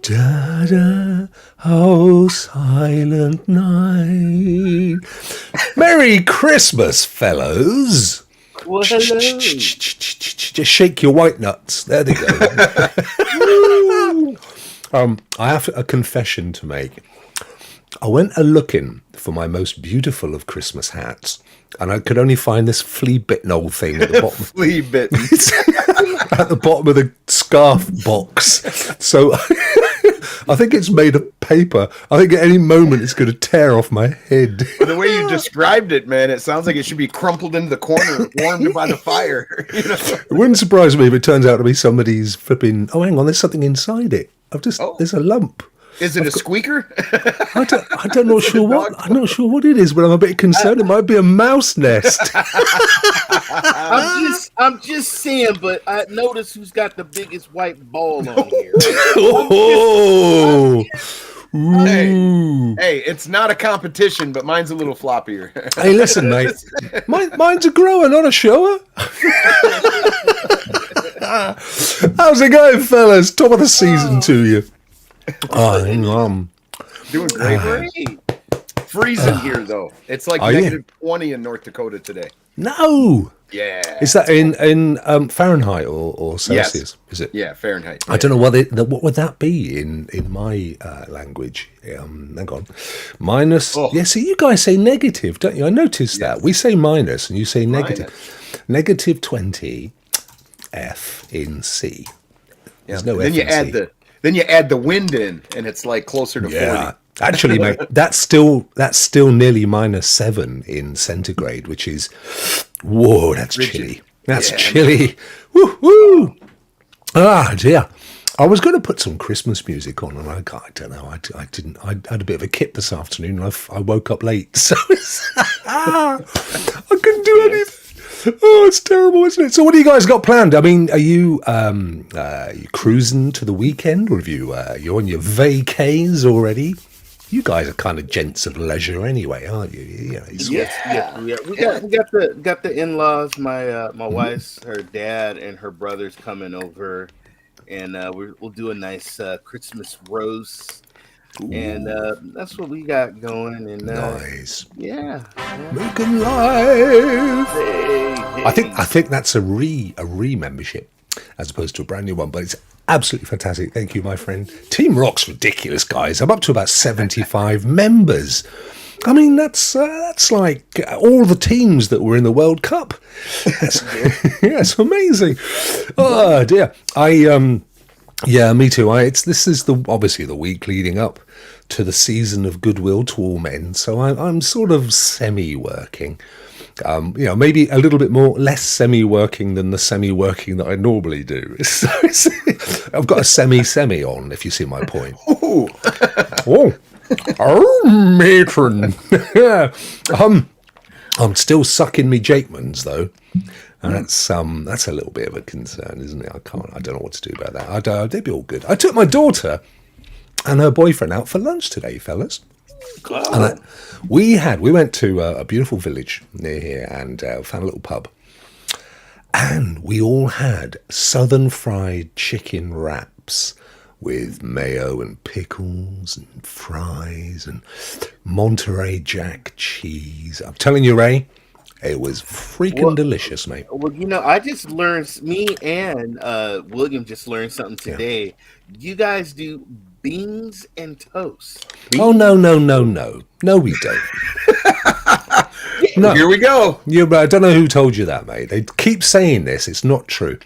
Da da, oh silent night. Merry Christmas, fellows. Well, hello. Just shake your white nuts. There they go. I have a confession to make. I went a-looking for my most beautiful of Christmas hats, and I could only find this flea-bitten old thing at the bottom. Flea-bitten. At the bottom of the scarf box. So I think it's made of paper. I think at any moment it's going to tear off my head. Well, the way you described it, man, it sounds like it should be crumpled into the corner, warmed by the fire. You know? It wouldn't surprise me if it turns out to be somebody's flipping. Oh, hang on, there's something inside it. There's a lump. Is it a squeaker? I'm not sure what it is, but I'm a bit concerned. It might be a mouse nest. I'm just saying, but I notice who's got the biggest white ball on here. Oh. Hey, it's not a competition, but mine's a little floppier. Hey, listen, mate. Mine's a grower, not a shower. How's it going, fellas? Top of the season to you. Doing great. Freezing here, though. It's like negative 20 in North Dakota today. No. Yeah. Is that in Fahrenheit or Celsius? Yes. Is it? Yeah, Fahrenheit. I don't know what would that be in my language. Hang on. Minus. Oh. Yeah, see, you guys say negative, don't you? I noticed that. We say minus and you say negative. Negative 20 F in C. There's no then F in C. Then you add the wind in, and it's like closer to 40. Actually, mate, that's still nearly -7 in centigrade, which is whoa. That's rigid. Chilly. That's chilly. Woo woo. Ah dear. I was going to put some Christmas music on, and I don't know. I didn't. I had a bit of a kip this afternoon, and I woke up late, so I couldn't do anything. Oh, it's terrible, isn't it? So what do you guys got planned? I mean, are you cruising to the weekend, or have you on your vacays already? You guys are kind of gents of leisure anyway, aren't you? Yes. We got the in-laws. My wife's, her dad and her brother's coming over, and we'll do a nice Christmas roast. Ooh. And that's what we got going. And nice. Yeah. Making life. Hey. I think that's a membership as opposed to a brand new one, but it's absolutely fantastic. Thank you, my friend. Team Rock's ridiculous, guys. I'm up to about 75 members. I mean, that's like all the teams that were in the World Cup. It's amazing. Oh dear. Yeah, me too. This is obviously the week leading up to the season of goodwill to all men. So I'm sort of semi-working. Maybe a little bit less semi-working than the semi-working that I normally do. So I've got a semi on, if you see my point. Ooh. Matron. I'm still sucking me Jakemans though. And that's a little bit of a concern, isn't it? I don't know what to do about that. They'd be all good. I took my daughter and her boyfriend out for lunch today, fellas. Oh. And we went to a beautiful village near here and found a little pub. And we all had southern fried chicken wraps with mayo and pickles and fries and Monterey Jack cheese. I'm telling you, Ray, it was freaking delicious, mate. Well, I just learned, me and William just learned something today. Yeah. You guys do beans and toast. Oh, no. No, we don't. No. Here we go. I don't know who told you that, mate. They keep saying this. It's not true.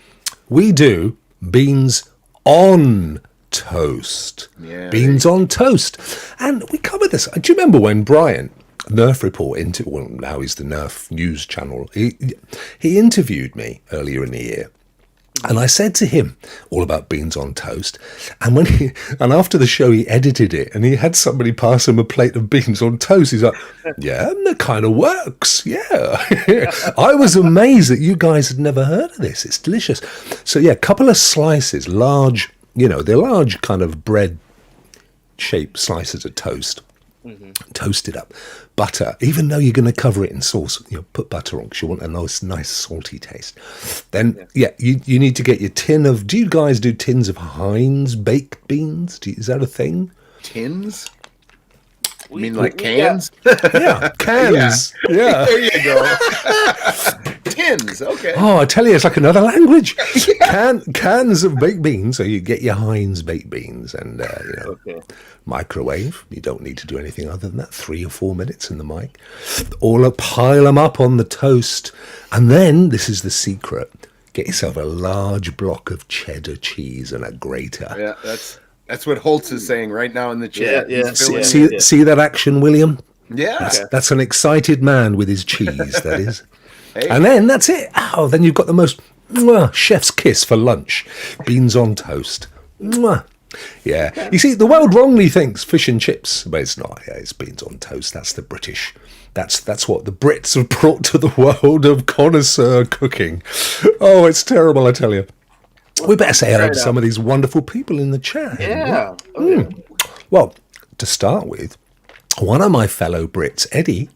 We do beans on toast. Yeah, beans on toast. And we covered this. Do you remember when Brian, Nerf Report, now he's the Nerf News Channel, he interviewed me earlier in the year. And I said to him all about beans on toast. And after the show, he edited it and he had somebody pass him a plate of beans on toast. He's like, yeah, that kind of works. Yeah. I was amazed that you guys had never heard of this. It's delicious. So yeah, a couple of slices, large, they're large kind of bread shaped slices of toast. toast it up. Butter, even though you're going to cover it in sauce, put butter on because you want a nice salty taste. Then, you need to get your tin of, do you guys do tins of Heinz baked beans? Is that a thing? Tins? You mean like cans? Yeah, cans. Yeah. There you go. Tins, okay. Oh, I tell you, it's like another language. Cans of baked beans. So you get your Heinz baked beans and, microwave. You don't need to do anything other than that. 3 or 4 minutes in the mic. Pile them up on the toast. And then, this is the secret, get yourself a large block of cheddar cheese and a grater. Yeah, that's what Holtz is saying right now in the chat. Yeah. See that action, William? Yeah. That's an excited man with his cheese, that is. Hey. And then that's it. Oh, then you've got the most chef's kiss for lunch. Beans on toast. Mwah. Yeah. You see, the world wrongly thinks fish and chips, but it's not. Yeah, it's beans on toast. That's the British. That's what the Brits have brought to the world of connoisseur cooking. Oh, it's terrible, I tell you. We better say hello to some of these wonderful people in the chat. Yeah. Well, to start with, one of my fellow Brits, Eddie,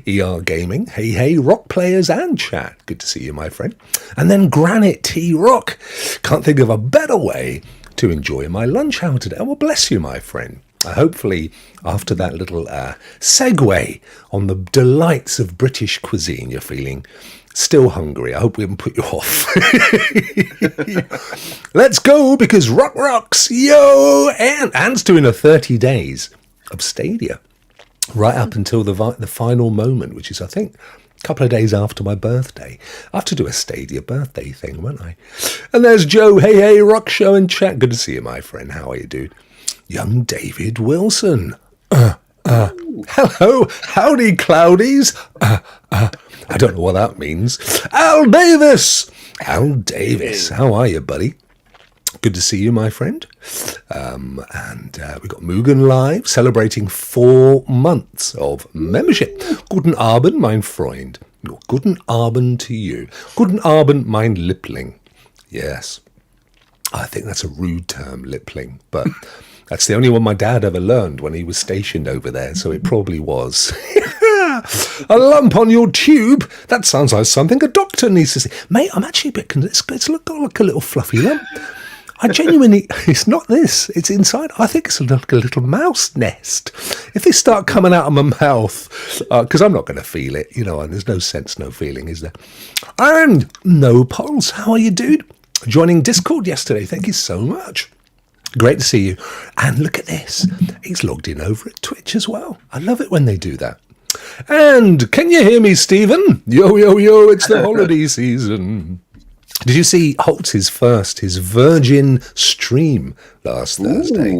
ER Gaming, hey, Rock players and chat. Good to see you, my friend. And then Granite T Rock. Can't think of a better way to enjoy my lunch hour today. Well, bless you, my friend. Hopefully, after that little segue on the delights of British cuisine, you're feeling still hungry. I hope we haven't put you off. Let's go, because Rock rocks, yo! And Anne's doing a 30 days of Stadia, right up until the final moment, which is, I think, a couple of days after my birthday. I have to do a Stadia birthday thing, won't I? And there's Joe. Hey, Rokk Show and chat. Good to see you, my friend. How are you, dude? Young David Wilson. Hello. Howdy, Cloudies. I don't know what that means. Al Davis. How are you, buddy? Good to see you, my friend. And we got Mugen live, celebrating 4 months of membership. Guten Abend, mein Freund. Guten Abend to you. Guten Abend, mein Liebling. Yes. I think that's a rude term, Liebling, but that's the only one my dad ever learned when he was stationed over there, so it probably was. A lump on your tube? That sounds like something a doctor needs to see. Mate, I'm actually a bit... It's got like a little fluffy lump. I genuinely... It's not this. It's inside. I think it's like a little mouse nest. If they start coming out of my mouth, because I'm not going to feel it, and there's no sense, no feeling, is there? And no pulse. How are you, dude? Joining Discord yesterday. Thank you so much. Great to see you. And look at this. He's logged in over at Twitch as well. I love it when they do that. And can you hear me, Stephen? Yo, it's the holiday season. Did you see Holtz's his Virgin stream last Thursday?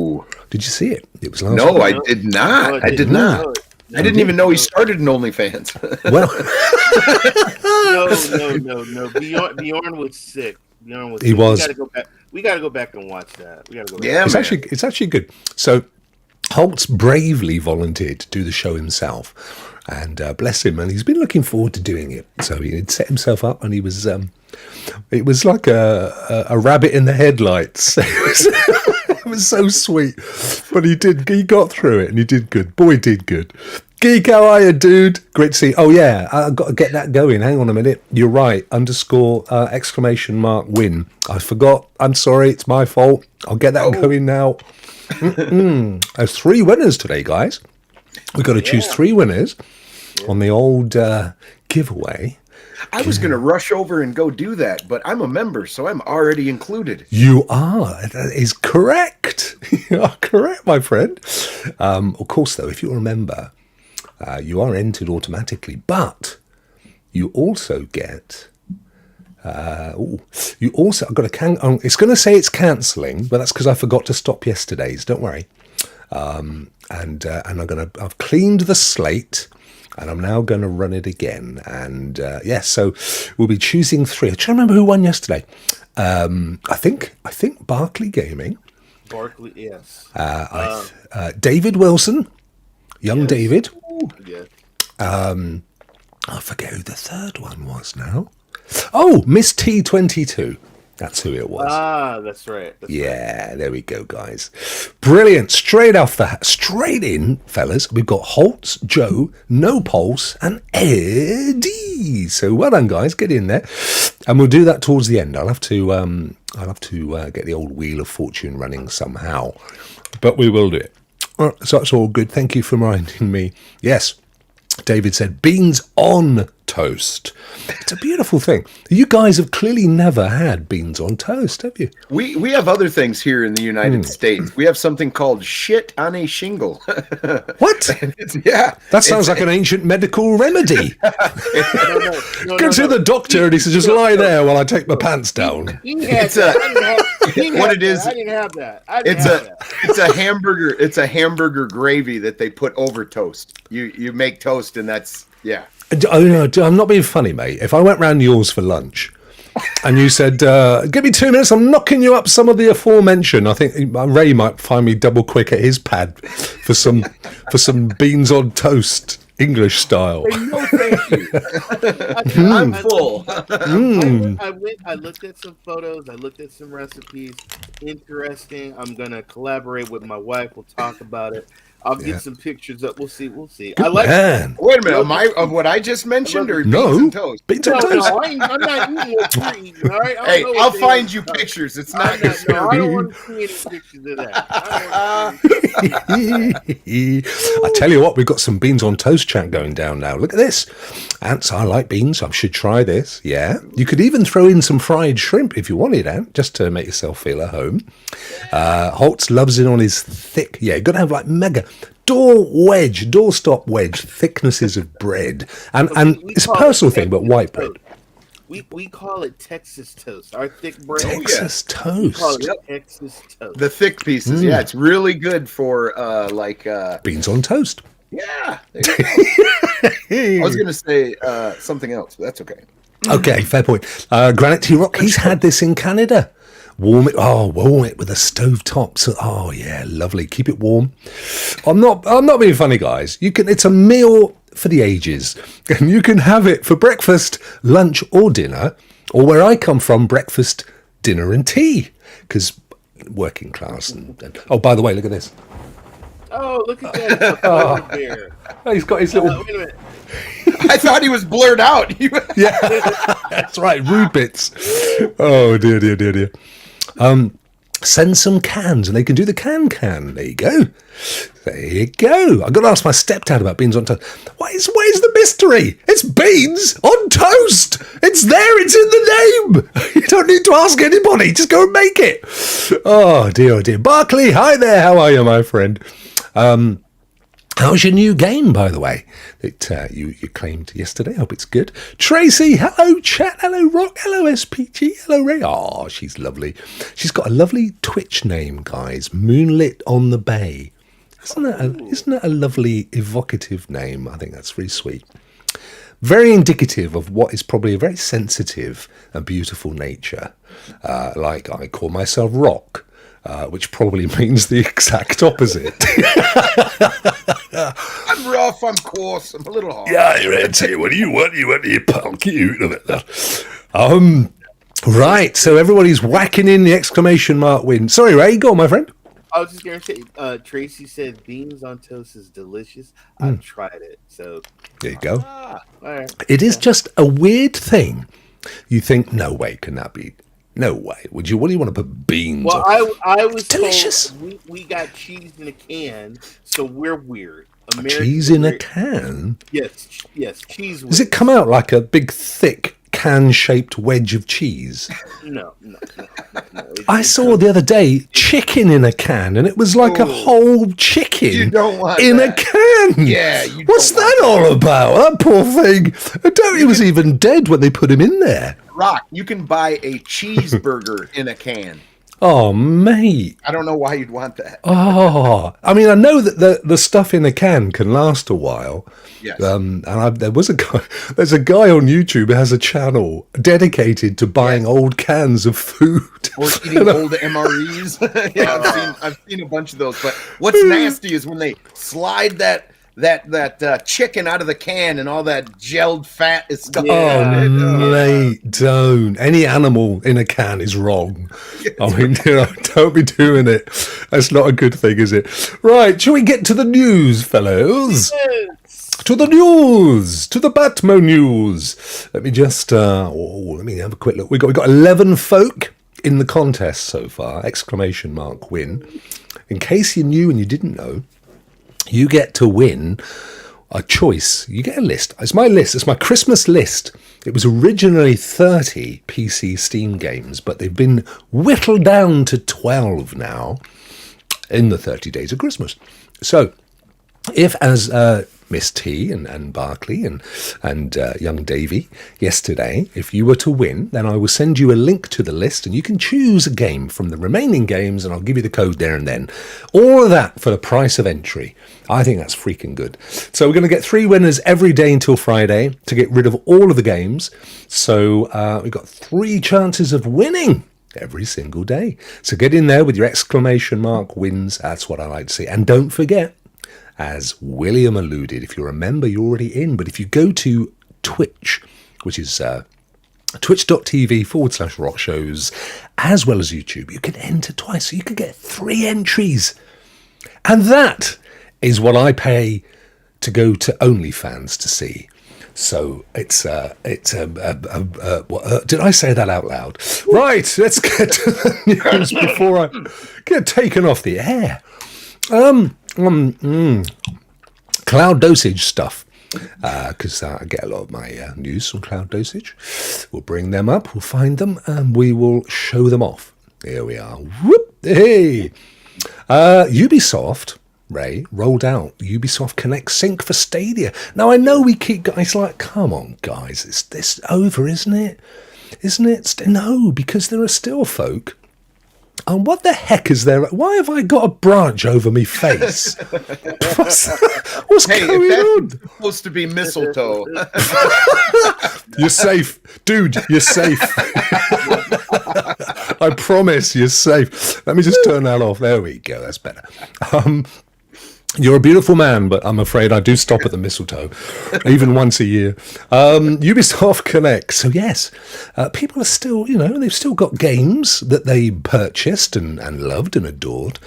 Did you see it? It was last No, week. I did not. I did not. I didn't even know he started an OnlyFans. Well, No. Bjorn was sick. He was. We got to go back and watch that. We got to go. Yeah, it's actually good. So Holtz bravely volunteered to do the show himself, and bless him, and he's been looking forward to doing it. So he had set himself up, and he was it was like a rabbit in the headlights. It was so sweet, but he got through it, and he did good. Boy, did good. Geek, how are you, dude? Great to see you. Oh, yeah, I've got to get that going. Hang on a minute. You're right. _ win. I forgot. I'm sorry. It's my fault. I'll get that going now. There's 3 winners today, guys. We've got to choose 3 winners on the old giveaway. I was going to rush over and go do that, but I'm a member, so I'm already included. You are. That is correct. You are correct, my friend. Of course, though, if you remember... you are entered automatically, but you also get. You also I've got a it's going to say it's cancelling, but that's because I forgot to stop yesterday's. Don't worry. And I've cleaned the slate, and I'm now going to run it again. And so we'll be choosing 3. I'm trying to remember who won yesterday. I think Barclay Gaming. Barclay, yes. David Wilson. Young David. Yeah. I forget who the third one was now. Oh, Miss T22. That's who it was. That's right. There we go, guys. Brilliant. Straight in, fellas. We've got Holtz, Joe, No Pulse, and Eddie. So well done, guys. Get in there, and we'll do that towards the end. I'll have to get the old Wheel of Fortune running somehow, but we will do it. All right, so that's all good. Thank you for reminding me. Yes, David said beans on toast. It's a beautiful thing. You guys have clearly never had beans on toast, have you? We have other things here in the United States. We have something called shit on a shingle. What? That sounds like an ancient medical remedy. Go to the doctor and he says, just lie there while I take my pants down. What it is? I didn't have that. It's a hamburger. It's a hamburger gravy that they put over toast. You make toast, and that's I'm not being funny, mate. If I went round yours for lunch and you said, give me 2 minutes, I'm knocking you up some of the aforementioned, I think Ray might find me double quick at his pad for some beans on toast, English style. No, thank you. I'm full. I looked at some photos. I looked at some recipes. Interesting. I'm going to collaborate with my wife. We'll talk about it. I'll get some pictures up. We'll see. Good man. Wait a minute. Am I of what I just mentioned or beans and toast? Beans and toast. No, I'm not eating what you're eating, all right? Hey, I'll find you pictures. It's not your no, I don't want to see any pictures of that. I tell you what, we've got some beans on toast chat going down now. Look at this. Ants, I like beans. I should try this. Yeah. You could even throw in some fried shrimp if you wanted, Ant, just to make yourself feel at home. Holtz loves it on his thick. Yeah, you've got to have like mega doorstop wedge thicknesses of bread. And it's a personal thing, but white bread. We call it Texas toast. Our thick bread. Texas toast. We call it Texas toast. The thick pieces. Yeah, it's really good for beans on toast. Yeah. I was going to say something else, but that's okay. Okay, fair point. Granite Tea Rock, he's had this in Canada. Warm it with a stove top. So, yeah, lovely. Keep it warm. I'm not being funny, guys. It's a meal for the ages, and you can have it for breakfast, lunch, or dinner, or where I come from, breakfast, dinner, and tea. Because working class and oh, by the way, look at this. Oh, look at that! Bear. He's got his little. Wait a minute. I thought he was blurred out. Yeah, that's right. Rude bits. Oh dear. Send some cans and they can do the can. There you go. I've got to ask my stepdad about beans on toast. Where's the mystery? It's beans on toast. It's there. It's in the name. You don't need to ask anybody. Just go and make it. Oh dear. Barclay, hi there. How are you, my friend? How's your new game, by the way, that you claimed yesterday? I hope it's good. Tracy, hello, chat. Hello, Rock. Hello, SPG. Hello, Ray. Oh, she's lovely. She's got a lovely Twitch name, guys. Moonlit on the Bay. Isn't that a lovely, evocative name? I think that's really sweet. Very indicative of what is probably a very sensitive and beautiful nature. Like I call myself Rock. Which probably means the exact opposite. I'm rough, I'm coarse, I'm a little hard. Yeah, Ranty, what do you want? You want your punk? You right, so everybody's whacking in the exclamation mark win. Sorry, Ray, go on, my friend. I was just going to say, Tracy said beans on toast is delicious. I've tried it, so. There you go. All right. It is just a weird thing. You think, no way, can that be? No way. What do you want to put beans on? Well, I was delicious. Told we got cheese in a can, so we're weird. Cheese in a can? Yes, cheese. Does it come out like a big, thick, can-shaped wedge of cheese? No. I saw the other day chicken in a can, and it was like a whole chicken in a can. Yeah. What's that all about? That poor thing. I doubt he was even dead when they put him in there. Rock, you can buy a cheeseburger in a can. Oh, mate. I don't know why you'd want that. Oh, I mean, I know that the stuff in a can can last a while. Yes. There's a guy on YouTube who has a channel dedicated to buying old cans of food. Or eating old MREs. Yeah, I've seen a bunch of those. But what's nasty is when they slide that that chicken out of the can and all that gelled fat is stuck. Oh, mate, don't. Any animal in a can is wrong. I mean, don't be doing it. That's not a good thing, is it? Right, shall we get to the news, fellows? Yes. To the news, to the Batman news. Let me just, let me have a quick look. We got 11 folk in the contest so far. ! Win. In case you knew and you didn't know, you get to win a choice. You get a list. It's my list. It's my Christmas list. It was originally 30 PC Steam games, but they've been whittled down to 12 now in the 30 days of Christmas. So, if as Miss T and Barclay and young Davey yesterday, if you were to win, then I will send you a link to the list and you can choose a game from the remaining games and I'll give you the code there and then. All of that for the price of entry. I think that's freaking good. So we're going to get 3 winners every day until Friday to get rid of all of the games. So we've got 3 chances of winning every single day. So get in there with your ! Wins. That's what I like to see. And don't forget, as William alluded, if you're a member, you're already in. But if you go to Twitch, which is twitch.tv/Rokk Shows, as well as YouTube, you can enter twice. So you can get 3 entries. And that is what I pay to go to OnlyFans to see. So it's did I say that out loud? Right, let's get to the news before I get taken off the air. Cloud Dosage stuff, because I get a lot of my news from Cloud Dosage. We'll bring them up, we'll find them, and we will show them off. Here we are. Whoop! Hey! Ubisoft, Ray, rolled out Ubisoft Connect Sync for Stadia. Now, I know we keep guys like, come on, guys, it's this over, isn't it? Isn't it? No, because there are still folk. And what the heck is there? Why have I got a branch over me face? What's going on? Supposed to be mistletoe. You're safe, dude. You're safe. I promise you're safe. Let me just turn that off. There we go. That's better. You're a beautiful man, but I'm afraid I do stop at the mistletoe, even once a year. Ubisoft Connect. So yes, people are still, they've still got games that they purchased and loved and adored,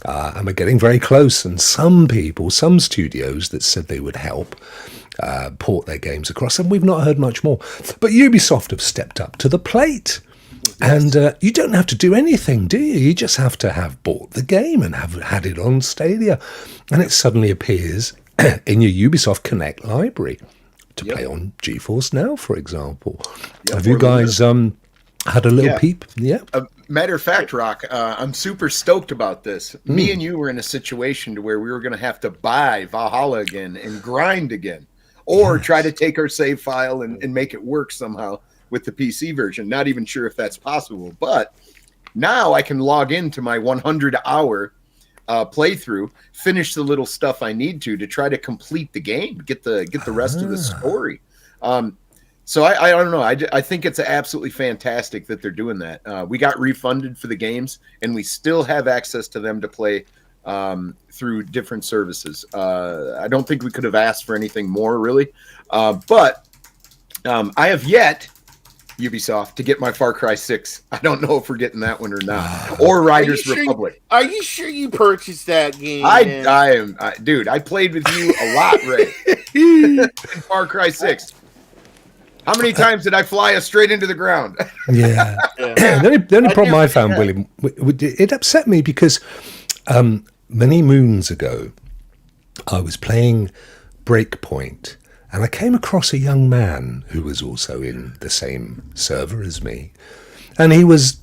and are getting very close. And some studios that said they would help port their games across, and we've not heard much more. But Ubisoft have stepped up to the plate. Yes. And you don't have to do anything, do you? You just have to have bought the game and have had it on Stadia. And it suddenly appears in your Ubisoft Connect library to play on GeForce Now, for example. Have you guys had a little peep? Yeah. Matter of fact, Rokk, I'm super stoked about this. Me and you were in a situation to where we were going to have to buy Valhalla again and grind again, or try to take our save file and make it work somehow with the PC version. Not even sure if that's possible, but now I can log into my 100-hour playthrough, finish the little stuff I need to try to complete the game, get the rest of the story. So I don't know. I think it's absolutely fantastic that they're doing that. We got refunded for the games, and we still have access to them to play through different services. I don't think we could have asked for anything more, really. But I have yet, Ubisoft, to get my Far Cry 6. I don't know if we're getting that one or not. Or Riders Republic. Are you sure you purchased that game? Dude, I played with you a lot, Ray. In Far Cry 6. How many times did I fly us straight into the ground? Yeah. The only problem I found, William, it upset me because many moons ago, I was playing Breakpoint, and I came across a young man who was also in the same server as me. And he was,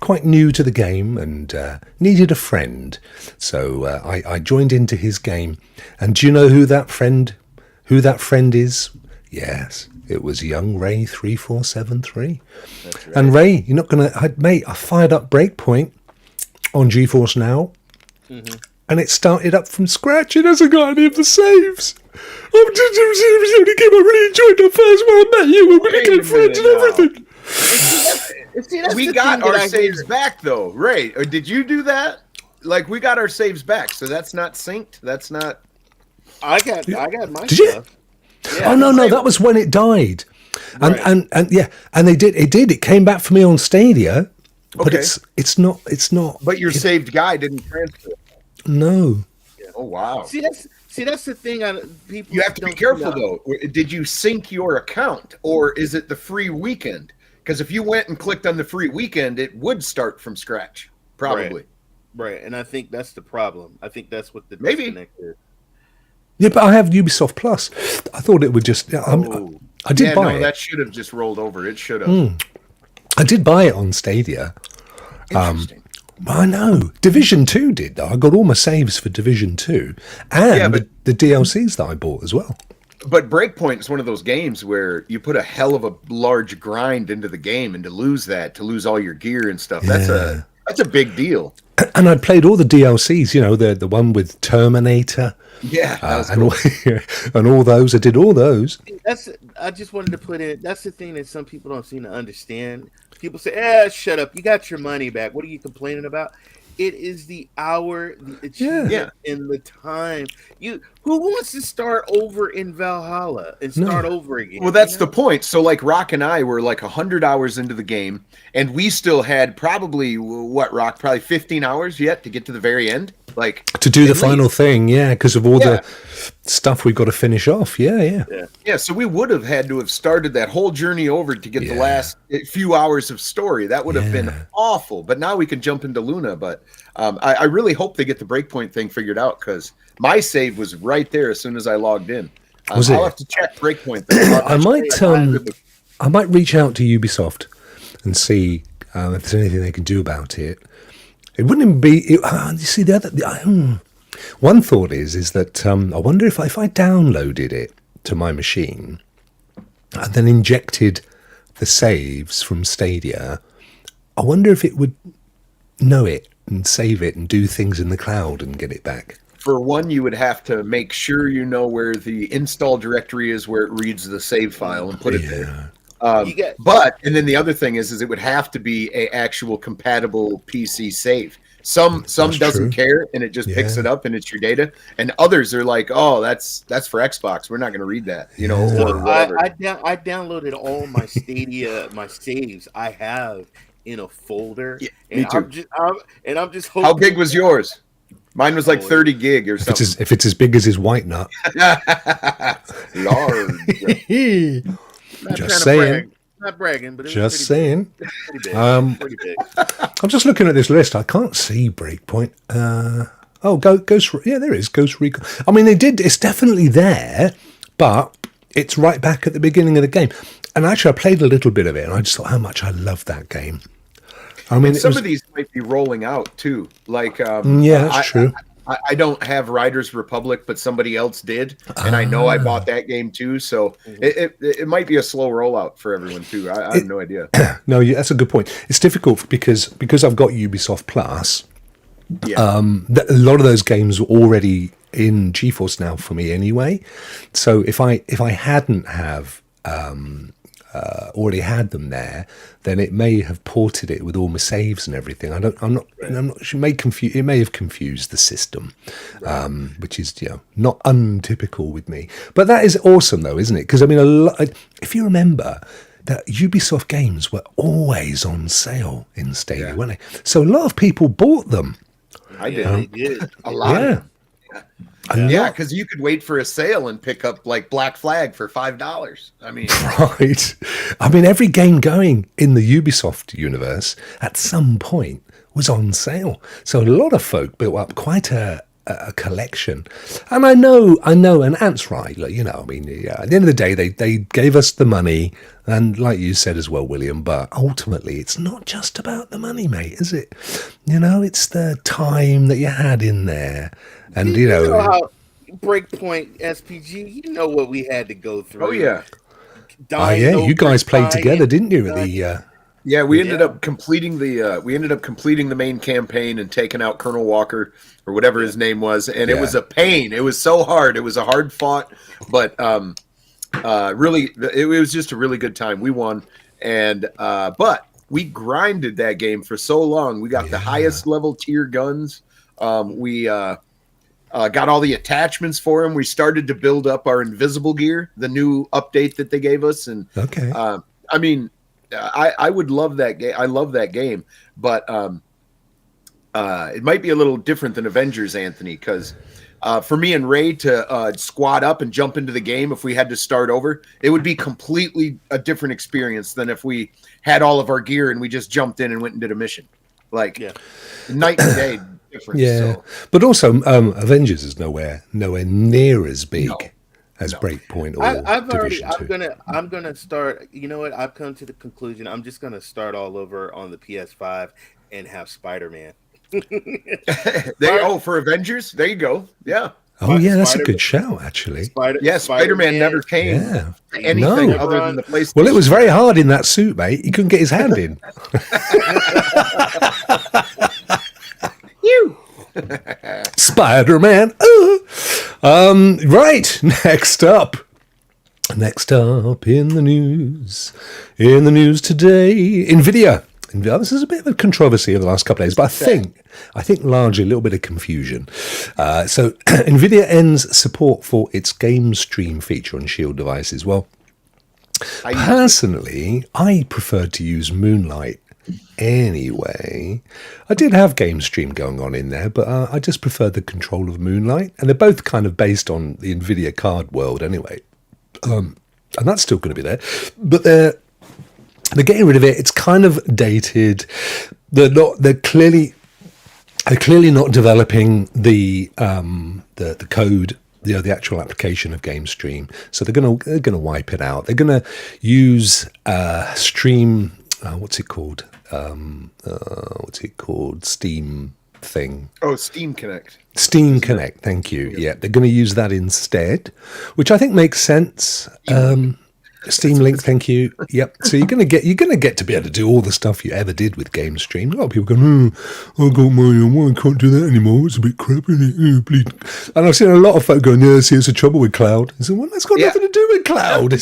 quite new to the game and needed a friend. So I joined into his game. And do you know who that friend is? Yes, it was young Ray 3473. That's right. And Ray, you're not going to... Mate, I fired up Breakpoint on GeForce Now. Mm-hmm. And it started up from scratch. It hasn't got any of the saves. It was the only game I really enjoyed the first one I met you. We became friends and everything. We got our saves back, though. Ray, did you do that? Like, we got our saves back, so that's not synced? That's not... I got my Did you? stuff. Yeah, Oh no, that was when it died. And Right. and yeah, and it came back for me on Stadia, but Okay. it's not But your saved guy didn't transfer. no. Oh wow. See that's the thing. People You have to be don't careful know. though. Did you sync your account or is it the free weekend? Because if you went and clicked on the free weekend, it would start from scratch, probably. Right, and I think that's the problem. I think that's what the Maybe. disconnect is. Yeah, but I have Ubisoft Plus. I thought it would just. Oh. I did buy it. That should have just rolled over. It should have. I did buy it on Stadia. Interesting. I know. Division 2 did, though. I got all my saves for Division 2 and Yeah, but- the DLCs that I bought as well. But Breakpoint is one of those games where you put a hell of a large grind into the game, and to lose all your gear and stuff, that's a big deal. And I'd played all the DLCs, you know, the one with Terminator. Yeah, that was And, cool. and all those. I did all those. I just wanted to put in. That's the thing that some people don't seem to understand. People say, shut up. You got your money back. What are you complaining about? It is the hour, the achievement, Yeah. and the time. Who wants to start over in Valhalla and start over again? Well, that's the point. So, like, Rokk and I were like 100 hours into the game, and we still had probably, Rokk, probably 15 hours yet to get to the very end? Like, To do the at final least. thing, yeah, because of all Yeah. the stuff we've got to finish off. Yeah. Yeah, so we would have had to have started that whole journey over to get the last few hours of story. That would have been awful. But now we can jump into Luna. But I really hope they get the Breakpoint thing figured out, because my save was right there as soon as I logged in. Was I'll it? have to check Breakpoint. Though. I might reach out to Ubisoft and see if there's anything they can do about it. It wouldn't be. You see, one thought is that I wonder if I downloaded it to my machine and then injected the saves from Stadia, I wonder if it would know it and save it and do things in the cloud and get it back. For one, you would have to make sure you know where the install directory is, where it reads the save file, and put it there. And then the other thing is it would have to be a actual compatible PC save. Some doesn't care, and it just picks it up and it's your data, and others are like, oh, that's for Xbox, we're not going to read that, or whatever. I downloaded all my Stadia, my saves I have in a folder. Yeah, and me too. I'm just hoping. How big was yours? Mine was like 30 gig or something. If it's as big as his white nut. Large. Just saying. Not bragging, but it Just was saying. pretty big. Pretty big. I'm just looking at this list. I can't see Breakpoint. Ghost. Yeah, there is Ghost Recon. I mean, it's definitely there, but it's right back at the beginning of the game. And actually, I played a little bit of it, and I just thought how much I love that game. I mean, Some of these might be rolling out too. Like, yeah, that's true. I don't have Riders Republic, but somebody else did, and I know I bought that game too. So it might be a slow rollout for everyone too. I have no idea. No, that's a good point. It's difficult because I've got Ubisoft Plus. Yeah. A lot of those games were already in GeForce Now for me anyway. So if I hadn't have already had them there, then it may have ported it with all my saves and everything. I'm not. It may have confused the system, which is not untypical with me. But that is awesome, though, isn't it? Because I mean, if you remember, that Ubisoft games were always on sale in Stadia, weren't they? So a lot of people bought them. I did. They did. A lot. Yeah. Yeah, because you could wait for a sale and pick up like Black Flag for $5. I mean, Right. I mean, every game going in the Ubisoft universe at some point was on sale. So a lot of folk built up quite a collection. And I know, and Ant's right. Like, I mean, at the end of the day, they gave us the money. And like you said as well, William, but ultimately, it's not just about the money, mate, is it? It's the time that you had in there. And, You know how Breakpoint SPG, you know what we had to go through. oh yeah. you guys played together, didn't you? At the Yeah, we ended up completing the main campaign and taking out Colonel Walker or whatever his name was, and it was a pain. It was so hard. It was a hard fought, but really, it was just a really good time. We won, and but we grinded that game for so long. We got the highest level tier guns. got all the attachments for him. We started to build up our invisible gear, the new update that they gave us. And okay, I mean, I would love that game. I love that game, but it might be a little different than Avengers, Anthony, because for me and Ray to squat up and jump into the game, if we had to start over, it would be completely a different experience than if we had all of our gear and we just jumped in and went and did a mission. Like night and day difference. yeah. So. But also, Avengers is nowhere near as big as Breakpoint or Division 2. I'm gonna start. You know what? I've come to the conclusion. I'm just gonna start all over on the PS5 and have Spider-Man. For Avengers, there you go. Yeah. Oh yeah, that's a good show, actually. Spider-Man never came to anything other than the PlayStation. Well, it was very hard in that suit, mate. He couldn't get his hand in. You. Spider-Man. Right. Next up in the news today, NVIDIA. This is a bit of a controversy over the last couple of days, but I think largely a little bit of confusion. So NVIDIA ends support for its game stream feature on Shield devices. Well, personally, I preferred to use Moonlight anyway. I did have game stream going on in there, but I just preferred the control of Moonlight, and they're both kind of based on the NVIDIA card world anyway. And that's still going to be there, but they're getting rid of it. It's kind of dated. They're clearly not developing the code, the actual application of GameStream. So they're gonna wipe it out. They're gonna use Stream. What's it called? Steam thing. Oh, Steam Connect. Steam Connect. Thank you. Yeah, they're going to use that instead, which I think makes sense. Steam Link, thank you. Yep. So you're gonna get to be able to do all the stuff you ever did with GameStream. A lot of people go, I got my I can't do that anymore. It's a bit crap, isn't it? Please. And I've seen a lot of folk going, see, it's a trouble with cloud. I said, well, that's got nothing to do with cloud.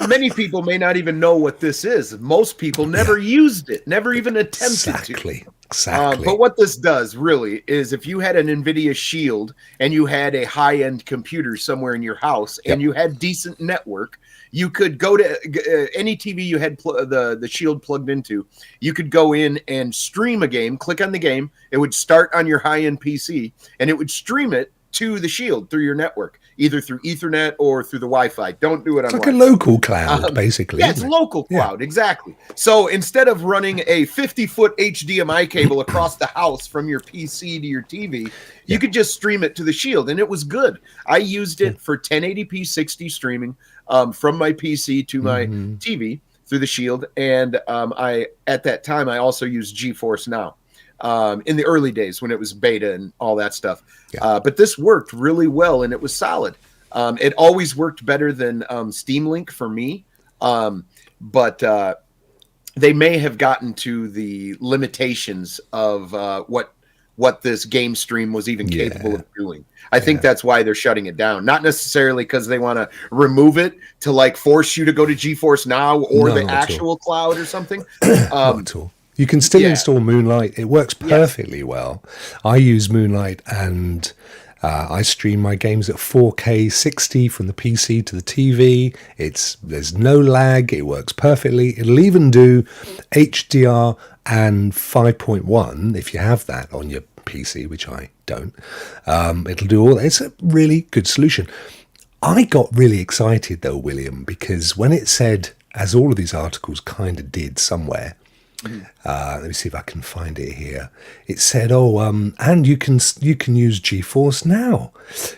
Many people may not even know what this is. Most people never used it, never even attempted to. Exactly. But what this does really is if you had an NVIDIA Shield and you had a high-end computer somewhere in your house and you had decent network, you could go to any TV you had the Shield plugged into. You could go in and stream a game, click on the game. It would start on your high-end PC, and it would stream it to the Shield through your network, either through Ethernet or through the Wi-Fi. Don't do it on Wi-Fi. It's like a local cloud, basically. Yeah, it's local cloud, exactly. So instead of running a 50-foot HDMI cable across the house from your PC to your TV, you could just stream it to the Shield, and it was good. I used it for 1080p 60 streaming from my PC to my TV through the Shield, and at that time I also used GeForce Now. In the early days when it was beta and all that stuff. But this worked really well, and it was solid. It always worked better than Steam Link for me. But they may have gotten to the limitations of what this game stream was even capable of doing. I think that's why they're shutting it down. Not necessarily because they want to remove it to like force you to go to GeForce Now or the actual cloud or something. Not at all. You can still install Moonlight. It works perfectly well. I use Moonlight, and I stream my games at 4K 60 from the PC to the TV. There's no lag. It works perfectly. It'll even do HDR and 5.1 if you have that on your PC, which I don't. It'll do all that. It's a really good solution. I got really excited though, William, because when it said, as all of these articles kind of did somewhere, let me see if I can find it here. It said, and you can use GeForce Now.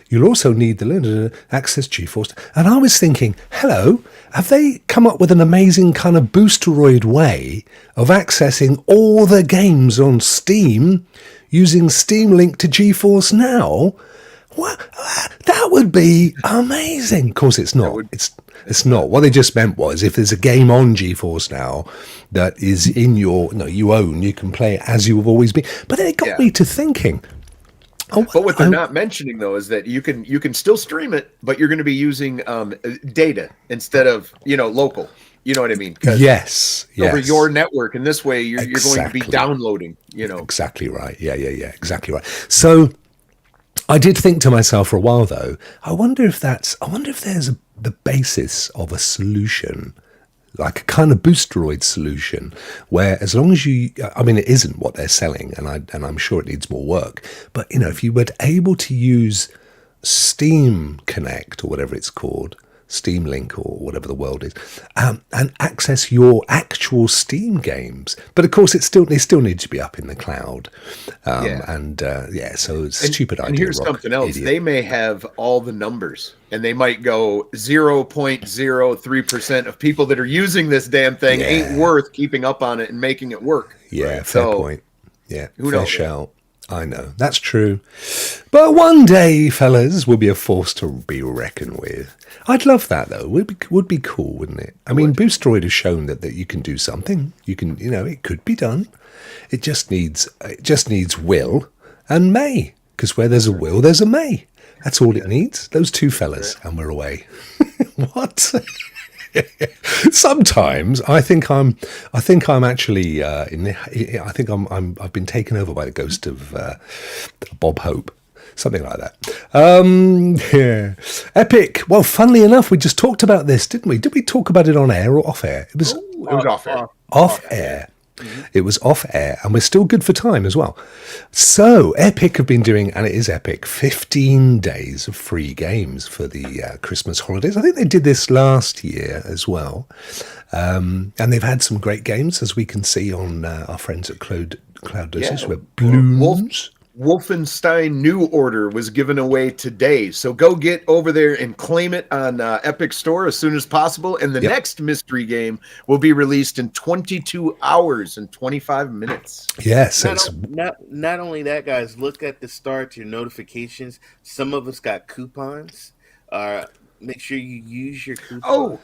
You'll also need the access GeForce. And I was thinking, hello, have they come up with an amazing kind of boosteroid way of accessing all the games on Steam using Steam Link to GeForce Now? What? That would be amazing. Of course, it's not. It's not. What they just meant was, if there's a game on GeForce Now that is in you own, you can play it as you have always been. But then it got me to thinking. But what they're not mentioning though is that you can still stream it, but you're going to be using data instead of local. You know what I mean? Yes. Over your network, and this way you're going to be downloading. Exactly right. Yeah. Exactly right. So I did think to myself for a while, though, I wonder if there's the basis of a solution, like a kind of boosteroid solution, where as long as it isn't what they're selling, and I'm sure it needs more work, but if you were able to use Steam Connect or whatever it's called, Steam Link or whatever the world is, and access your actual Steam games. But of course, they still need to be up in the cloud. So it's a stupid idea. And here's Rokk, something else. idiot. They may have all the numbers, and they might go 0.03% of people that are using this damn thing ain't worth keeping up on it and making it work. Yeah, right? fair point. Yeah, who fair knows? shout. I know, that's true. But one day, fellas, will be a force to be reckoned with. I'd love that, though. Would be cool, wouldn't it? I mean, Boosteroid has shown that you can do something. You can, it could be done. It just needs will and may. Because where there's a will, there's a may. That's all it needs. Those two fellas, and we're away. What? Sometimes I think I'm actually I've been taken over by the ghost of Bob Hope, something like that. Epic. Well, funnily enough, we just talked about this, didn't we? Did we talk about it on air or off air? It was off air. Off air. Mm-hmm. It was off air, and we're still good for time as well. So Epic have been doing, and it is Epic, 15 days of free games for the Christmas holidays. I think they did this last year as well, and they've had some great games, as we can see on our friends at Cloud Dosage. Where Blooms. Wolfenstein New Order was given away today, so go get over there and claim it on Epic Store as soon as possible. And the next mystery game will be released in 22 hours and 25 minutes. Yes, not only that, guys. Look at the start, your notifications. Some of us got coupons. Make sure you use your coupons. Oh.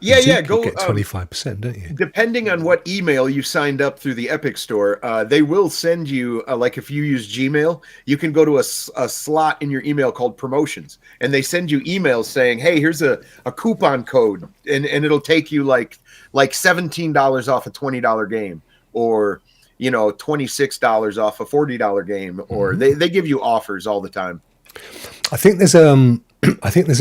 Yeah, go get 25%, don't you? Depending on what email you signed up through the Epic Store, they will send you, like if you use Gmail, you can go to a slot in your email called promotions, and they send you emails saying, hey, here's a coupon code, and it'll take you like $17 off a $20 game, or $26 off a $40 game, or they give you offers all the time. I think there's a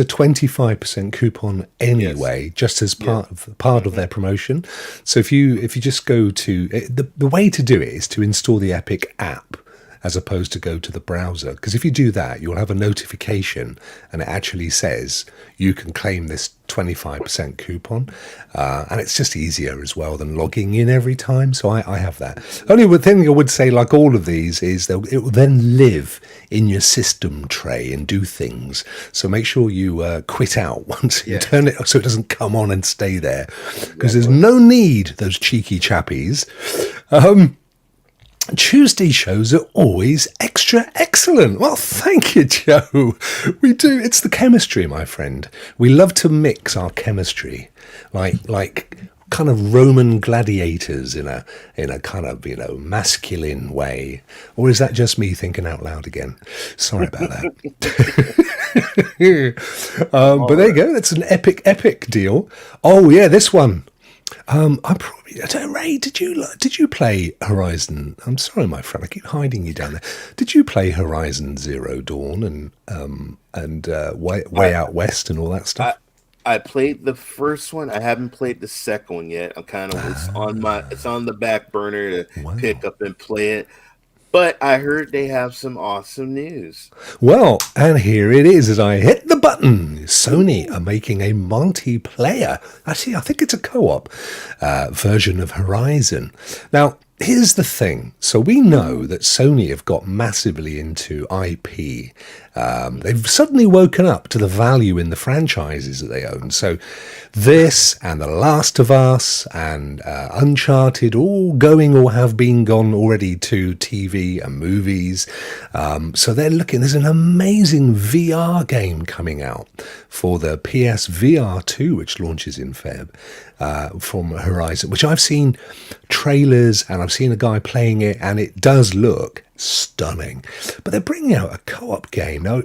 25% coupon anyway, just as part of their promotion. So if you just go to the way to do it is to install the Epic app as opposed to go to the browser, because if you do that, you'll have a notification and it actually says you can claim this 25% coupon, and it's just easier as well than logging in every time. So I have that. Only one thing I would say, like all of these, is that it will then live in your system tray and do things. So make sure you quit out once you turn it, so it doesn't come on and stay there, because there's no need, those cheeky chappies. Tuesday shows are always extra excellent. Well, thank you, Joe. We do. It's the chemistry, my friend. We love to mix our chemistry, like kind of Roman gladiators in a kind of masculine way. Or is that just me thinking out loud again? Sorry about that. But there you go. That's an epic deal. Oh yeah, this one. Ray, did you play Horizon? I'm sorry, my friend, I keep hiding you down there. Did you play Horizon Zero Dawn and Way Out West and all that stuff? I played the first one. I haven't played the second one yet. I'm kind of it's on the back burner to pick up and play it. But I heard they have some awesome news. Well, and here it is as I hit the button. Sony are making a multiplayer. Actually, I think it's a co-op version of Horizon. Now, here's the thing. So we know that Sony have got massively into IP. They've suddenly woken up to the value in the franchises that they own. So this and The Last of Us and Uncharted all going or have been gone already to TV and movies. So they're looking, there's an amazing VR game coming out for the PS VR 2, which launches in Feb, from Horizon, which I've seen trailers and I've seen a guy playing it, and it does look stunning. But they're bringing out a co-op game. Now,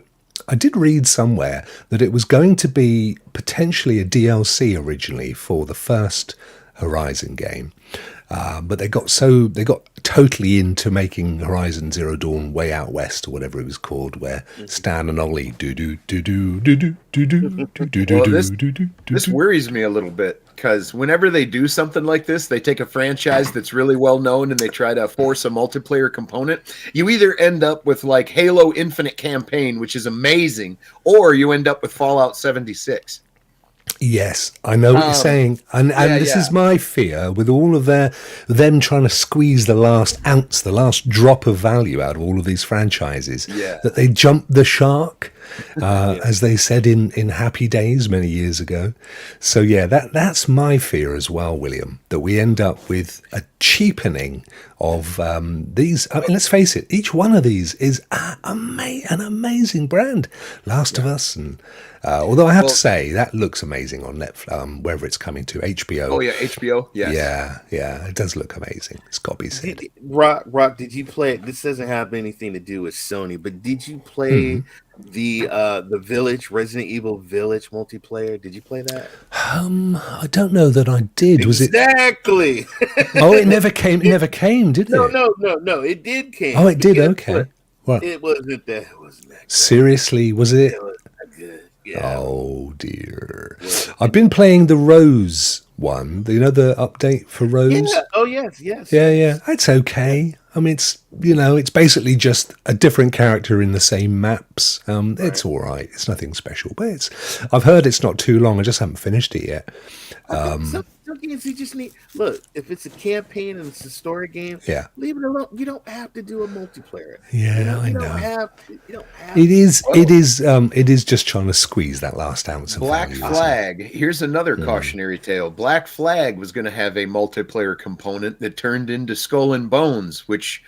I did read somewhere that it was going to be potentially a DLC originally for the first Horizon game. But they got totally into making Horizon Zero Dawn Way Out West or whatever it was called, where Stan and Ollie This worries me a little bit, because whenever they do something like this, they take a franchise that's really well known and they try to force a multiplayer component. You either end up with like Halo Infinite Campaign, which is amazing, or you end up with Fallout 76. Yes, I know what you're saying, and this is my fear with all of them trying to squeeze the last ounce, the last drop of value out of all of these franchises. Yeah. That they jump the shark, as they said in Happy Days many years ago. So yeah, that's my fear as well, William. That we end up with a cheapening of these. I mean, let's face it, each one of these is an amazing brand. Last of Us and. Although I have to say that looks amazing on Netflix, wherever it's coming to, HBO. Oh yeah, HBO. Yes. Yeah, it does look amazing. It's got to be said. Rock, did you play? This doesn't have anything to do with Sony, but did you play the Village, Resident Evil Village multiplayer? Did you play that? I don't know that I did. Was it exactly? Oh, it never came. It never came, did it? No. It did came. Oh, it did. Okay. What? It wasn't that. It wasn't that. Seriously, was it? It wasn't that good. Yeah. Oh dear. I've been playing the Rose one. You know the update for Rose? Yeah. Oh yes. Yeah. It's okay. I mean, it's basically just a different character in the same maps. It's all right. It's nothing special, but I've heard it's not too long. I just haven't finished it yet. Some games you just need. Look, if it's a campaign and it's a story game, leave it alone. You don't have to do a multiplayer. Yeah, I know. You don't have. It is just trying to squeeze that last ounce of Black value, Flag. Here's another cautionary tale. Black Flag was going to have a multiplayer component that turned into Skull and Bones, which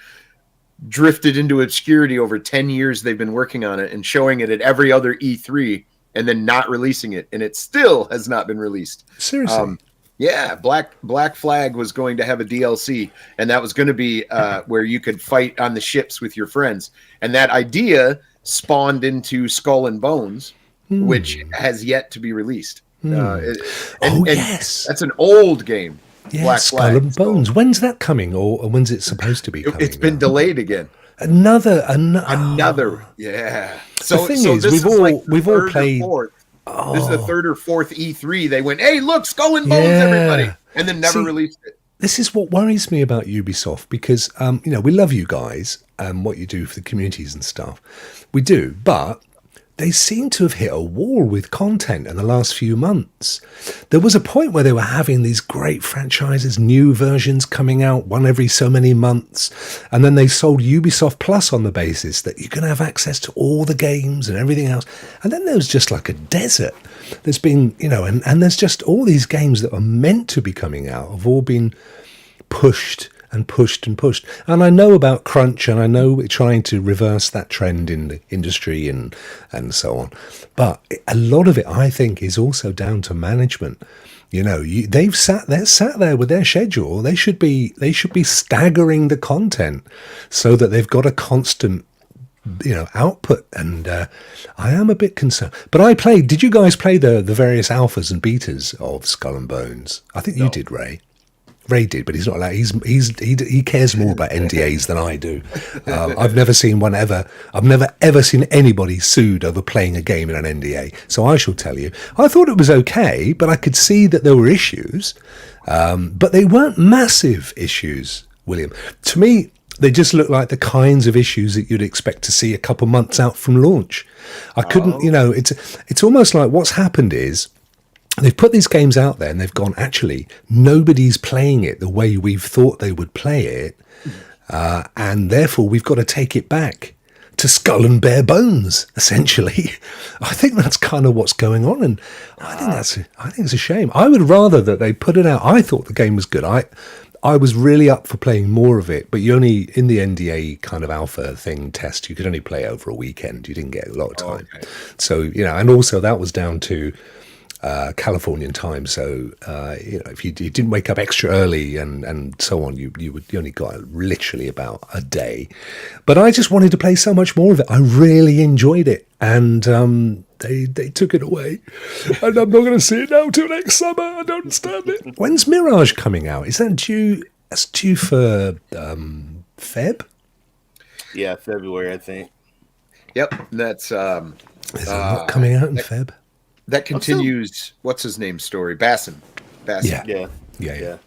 drifted into obscurity over 10 years. They've been working on it and showing it at every other E3 and then not releasing it. And it still has not been released. Seriously? Yeah, Black Flag was going to have a DLC, and that was going to be where you could fight on the ships with your friends. And that idea spawned into Skull and Bones, which has yet to be released. Yes, that's an old game. Yeah, Black Skull Flag. and Bones. When's that coming, or when's it supposed to be coming? It's been delayed again. Another. Yeah. The thing is, we've all played. This is the third or fourth E3. They went, hey, look, Skull and Bones, everybody. And then never released it. This is what worries me about Ubisoft, because, we love you guys and what you do for the communities and stuff. We do, but they seem to have hit a wall with content in the last few months. There was a point where they were having these great franchises, new versions coming out one every so many months, and then they sold Ubisoft Plus on the basis that you can have access to all the games and everything else. And then there was just like a desert. There's been, and there's just all these games that are meant to be coming out have all been pushed and pushed and pushed. And I know about crunch, and I know we're trying to reverse that trend in the industry and so on. But a lot of it, I think, is also down to management. They've sat there with their schedule. They should be staggering the content so that they've got a constant output. And I am a bit concerned. But did you guys play the various alphas and betas of Skull and Bones? I think you did, Ray. Ray did, but he's not allowed. He cares more about NDAs than I do. I've never seen one ever. I've never ever seen anybody sued over playing a game in an NDA. So I shall tell you, I thought it was okay, but I could see that there were issues, but they weren't massive issues, William. To me, they just look like the kinds of issues that you'd expect to see a couple months out from launch. I couldn't, it's almost like what's happened is, they've put these games out there and they've gone, actually, nobody's playing it the way we've thought they would play it. And therefore, we've got to take it back to skull and bare bones, essentially. I think that's kind of what's going on. And I think it's a shame. I would rather that they put it out. I thought the game was good. I was really up for playing more of it, but you only, in the NDA kind of alpha thing test, you could only play over a weekend. You didn't get a lot of time. Okay. So, and also that was down to Californian time, so if you didn't wake up extra early and so on, you only got literally about a day. But I just wanted to play so much more of it. I really enjoyed it, and They took it away, and I'm not going to see it now till next summer. I don't understand it. When's Mirage coming out? Is that due? That's due for Feb. Yeah, February, I think. Yep, that's Is it not coming out in Feb? that continues. What's his name? Story Basson. Yeah. Yeah.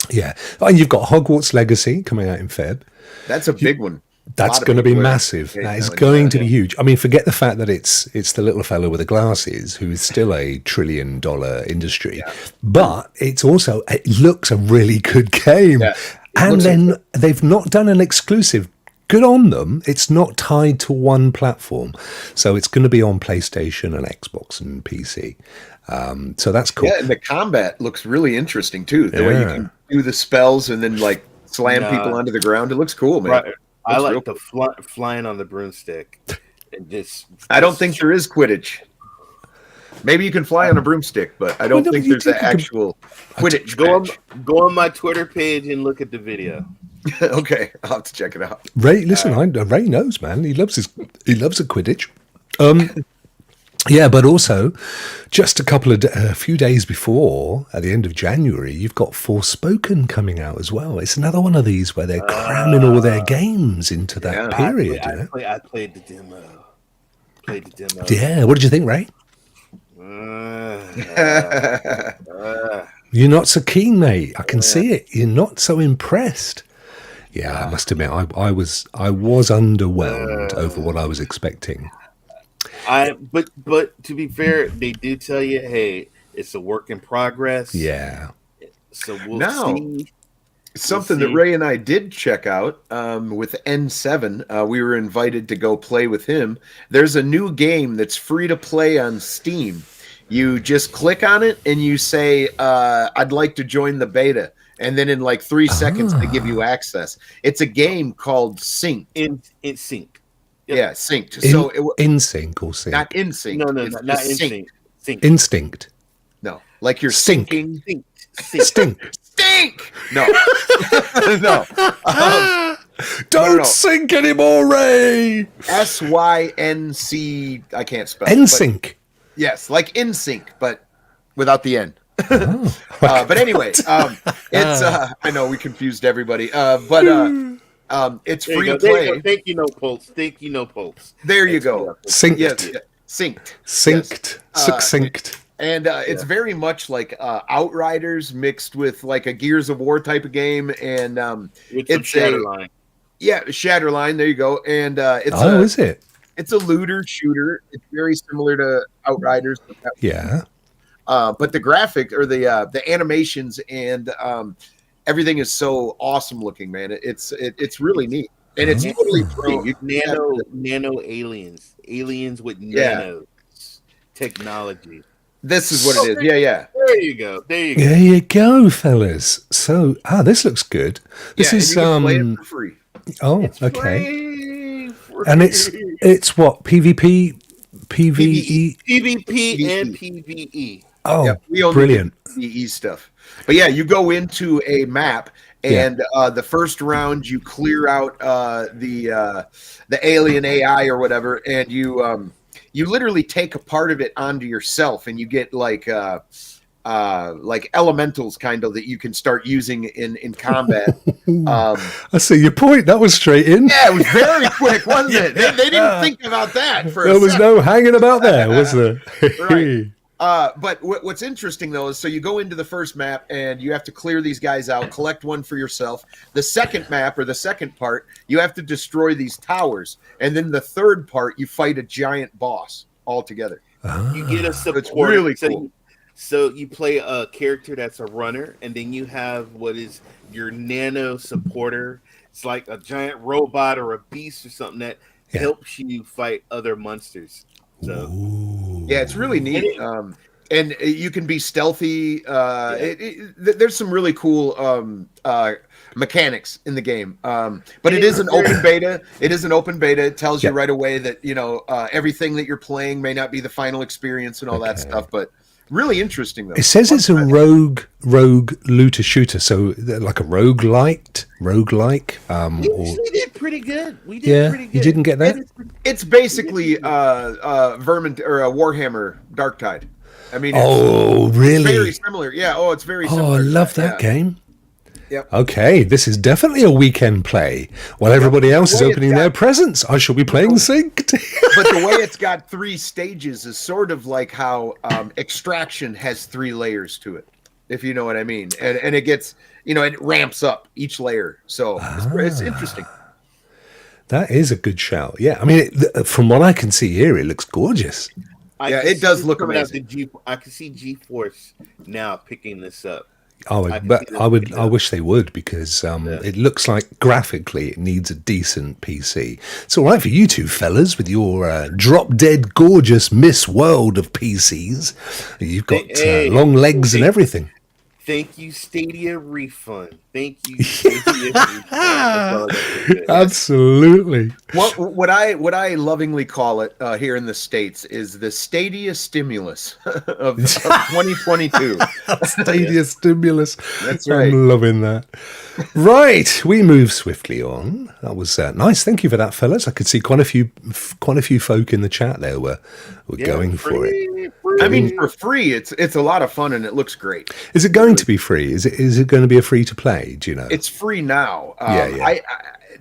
Yeah. And you've got Hogwarts Legacy coming out in Feb. That's a big one. That's going to be massive. That is going to be huge. I mean, forget the fact that it's the little fellow with the glasses who is still $1 trillion industry, but it's also, it looks a really good game. Yeah. And then they've not done an exclusive. Good on them. It's not tied to one platform. So it's going to be on PlayStation and Xbox and PC. So that's cool. Yeah, and the combat looks really interesting too. The way you can do the spells and then like slam people onto the ground. It looks cool, man. Right. I like the flying on the broomstick. And just I don't think there is Quidditch. Maybe you can fly on a broomstick, but I don't think there's an actual Quidditch match. Go on my Twitter page and look at the video. Okay, I'll have to check it out. Ray, listen, Ray knows, man. He loves a Quidditch. Yeah, but also, just a few days before, at the end of January, you've got Forspoken coming out as well. It's another one of these where they're cramming all their games into that period. I played the demo. Yeah, what did you think, Ray? You're not so keen, mate. I can see it. You're not so impressed. Yeah, I must admit, I was underwhelmed over what I was expecting. But to be fair, they do tell you, hey, it's a work in progress. Yeah. So we'll see. Something that Ray and I did check out with N7. We were invited to go play with him. There's a new game that's free to play on Steam. You just click on it and you say, I'd like to join the beta. And then in like 3 seconds, they give you access. It's a game called Sync. In Sync. Yep. Yeah, synced. In sync or sync? Not in sync. No, not in sync. Instinct. No, like you're Sync. syncing. Stink. No. No. Don't sync anymore, Ray. SYNC. I can't spell. NSYNC. Yes, like in sync, but without the N. But anyway, it's. I know we confused everybody. It's free to play. Thank you, no pulse. There you go. Synced. Yes, synced. Synced. Yes. Succinct. And it's very much like Outriders mixed with like a Gears of War type of game, and it's Shatterline. Shatterline. There you go. And it's is it? It's a looter shooter. It's very similar to Outriders. Yeah. But the graphic or the animations and everything is so awesome looking, man. It's really neat, and it's totally free. Nano aliens with nano technology. This is what it is. Yeah. There you go. There you go, fellas. So, this looks good. This is play it for free. Oh, it's okay. Free. And it's what PvP, PvE, PvP and PvE. Oh, yeah, we only brilliant PvE stuff. But yeah, you go into a map, and the first round you clear out the alien AI or whatever, and you literally take a part of it onto yourself, and you get like elementals kind of that you can start using in combat. I see your point. That was straight in. Yeah, it was very quick, wasn't it? They didn't think about that for there was no hanging about there, was there? Right. But what's interesting, though, is so you go into the first map and you have to clear these guys out, collect one for yourself. The second map or the second part, you have to destroy these towers. And then the third part, you fight a giant boss altogether. You get a support. It's really cool. So you play a character that's a runner, and then you have what is your nano supporter. It's like a giant robot or a beast or something that helps you fight other monsters. So yeah, it's really neat. And you can be stealthy. There's some really cool mechanics in the game. But it is an open beta. It tells you right away that everything that you're playing may not be the final experience and all that stuff. But Really interesting though. It says it's a rogue looter shooter, so like a roguelike. We actually did pretty good. We did pretty good. You didn't get that? It's basically Vermin or Warhammer Darktide. I mean, really? It's very similar. Yeah. Oh, it's very similar. Oh, I love that game. Yep. Okay, this is definitely a weekend play. While everybody else is opening their presents, I shall be playing Synced. But the way it's got 3 stages is sort of like how Extraction has 3 layers to it, if you know what I mean. And it gets, it ramps up each layer. So it's interesting. That is a good shout. Yeah, I mean, from what I can see here, it looks gorgeous. It does look amazing. I can see GeForce now picking this up. Oh, but I wish they would, because it looks like graphically it needs a decent PC. It's all right for you two fellas with your drop dead gorgeous Miss World of PCs. You've got long legs and everything. Thank you, Stadia refund. Thank you, Stadia refund. Absolutely. What I lovingly call it here in the States is the Stadia stimulus of 2022. Stadia stimulus. That's right. I'm loving that. Right, we move swiftly on. That was nice. Thank you for that, fellas. I could see quite a few folk in the chat there were going for it. I mean, for free, it's a lot of fun and it looks great. Is it going to be free? Is it going to be a free to play? Do you know? It's free now.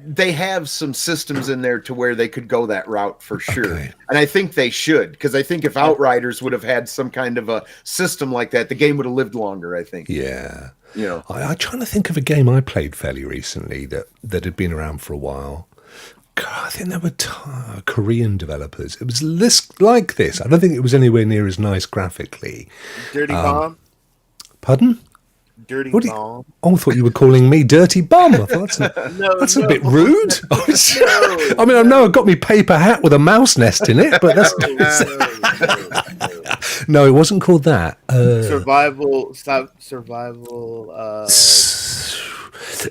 They have some systems in there to where they could go that route for sure. Okay. And I think they should, because I think if Outriders would have had some kind of a system like that, the game would have lived longer, I think. Yeah. I'm trying to think of a game I played fairly recently that had been around for a while. God, I think they were Korean developers. It was like this. I don't think it was anywhere near as nice graphically. Dirty Bomb? Pardon? Dirty Bomb. I thought you were calling me Dirty Bum. I thought that's a bit rude. I mean, I know I've got me paper hat with a mouse nest in it, but that's... No, it wasn't called that. Survival.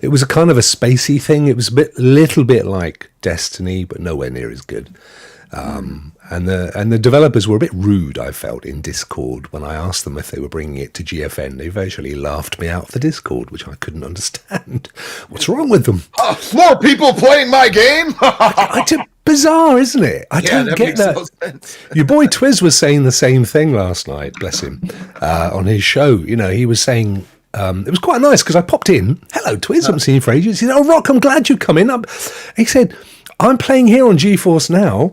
It was a kind of a spacey thing. It was a little bit like Destiny, but nowhere near as good. And the developers were a bit rude, I felt, in Discord when I asked them if they were bringing it to GFN. They virtually laughed me out of the Discord, which I couldn't understand. What's wrong with them? More people playing my game? Bizarre, isn't it? I don't get that. No, your boy Twiz was saying the same thing last night, bless him, on his show. He was saying... it was quite nice because I popped in. Hello, Twiz. I haven't seen you for ages. He said, "Oh, Rokk, I'm glad you come in." He said, "I'm playing here on GeForce Now.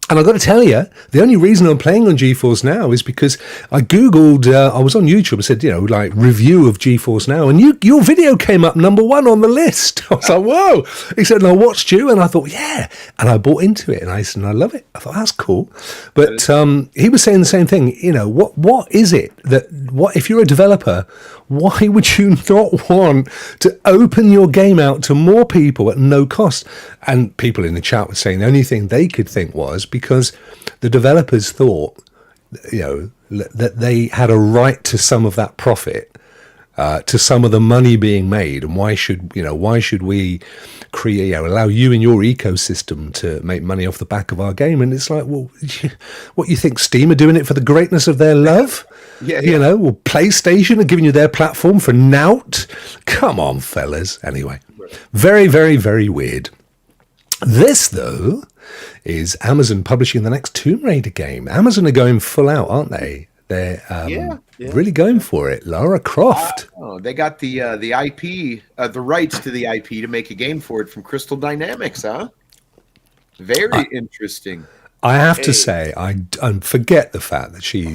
And I've got to tell you, the only reason I'm playing on GeForce Now is because I Googled, I was on YouTube, I said, like review of GeForce Now, and your video came up #1 on the list." I was like, whoa. He said, and I watched you, and I thought, yeah. And I bought into it, and I said, I love it. I thought, that's cool. But he was saying the same thing. What is it what if you're a developer, why would you not want to open your game out to more people at no cost? And people in the chat were saying the only thing they could think was because the developers thought, that they had a right to some of that profit, to some of the money being made, and why should we create, allow you in your ecosystem to make money off the back of our game? And it's like, well, what, you think Steam are doing it for the greatness of their love? Yeah. Well, PlayStation are giving you their platform for nout? Come on, fellas. Anyway, very, very, very weird. This, though, is Amazon publishing the next Tomb Raider game. Amazon are going full out, aren't they? They're really going for it. Lara Croft. They got the IP, the rights to the IP to make a game for it from Crystal Dynamics, huh? Very interesting. I have to say, I forget the fact that she's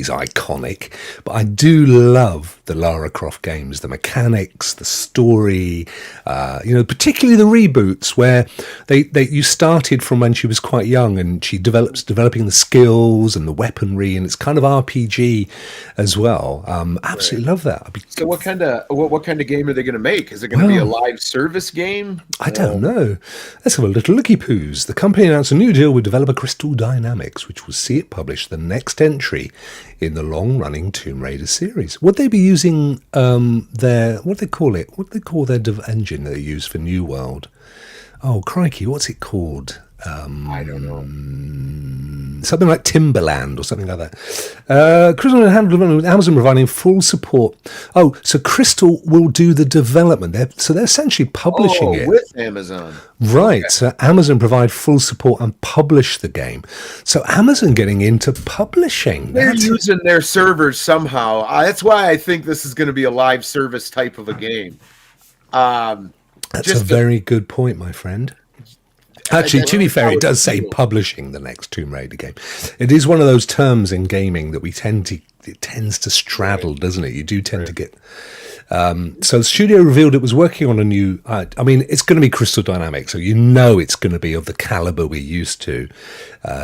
iconic, but I do love the Lara Croft games, the mechanics, the story, particularly the reboots where you started from when she was quite young and she developing the skills and the weaponry, and it's kind of RPG as well. Absolutely love that. So what kind of game are they going to make? Is it going to be a live service game? I don't know. Let's have a little looky-poos. The company announced a new deal with developer Crystal Dynamics, which will see it publish the next entry in the long-running Tomb Raider series. Would they be using their what do they call their dev engine that they use for New World? Oh crikey, what's it called? I don't know. something like Timberland or something like that. Crystal will handle development with Amazon providing full support. Oh, so Crystal will do the development. They're essentially publishing it with Amazon. Right, Okay. so Amazon provide full support and publish the game. So Amazon getting into publishing. They're using their servers somehow. That's why I think this is going to be a live service type of a game. That's a very good point, my friend. Actually, to be fair, it does say publishing the next Tomb Raider game. It is one of those terms in gaming that it tends to straddle, doesn't it? You do tend to get... So the studio revealed it was working on a new... it's going to be Crystal Dynamics, so you know it's going to be of the caliber we're used to.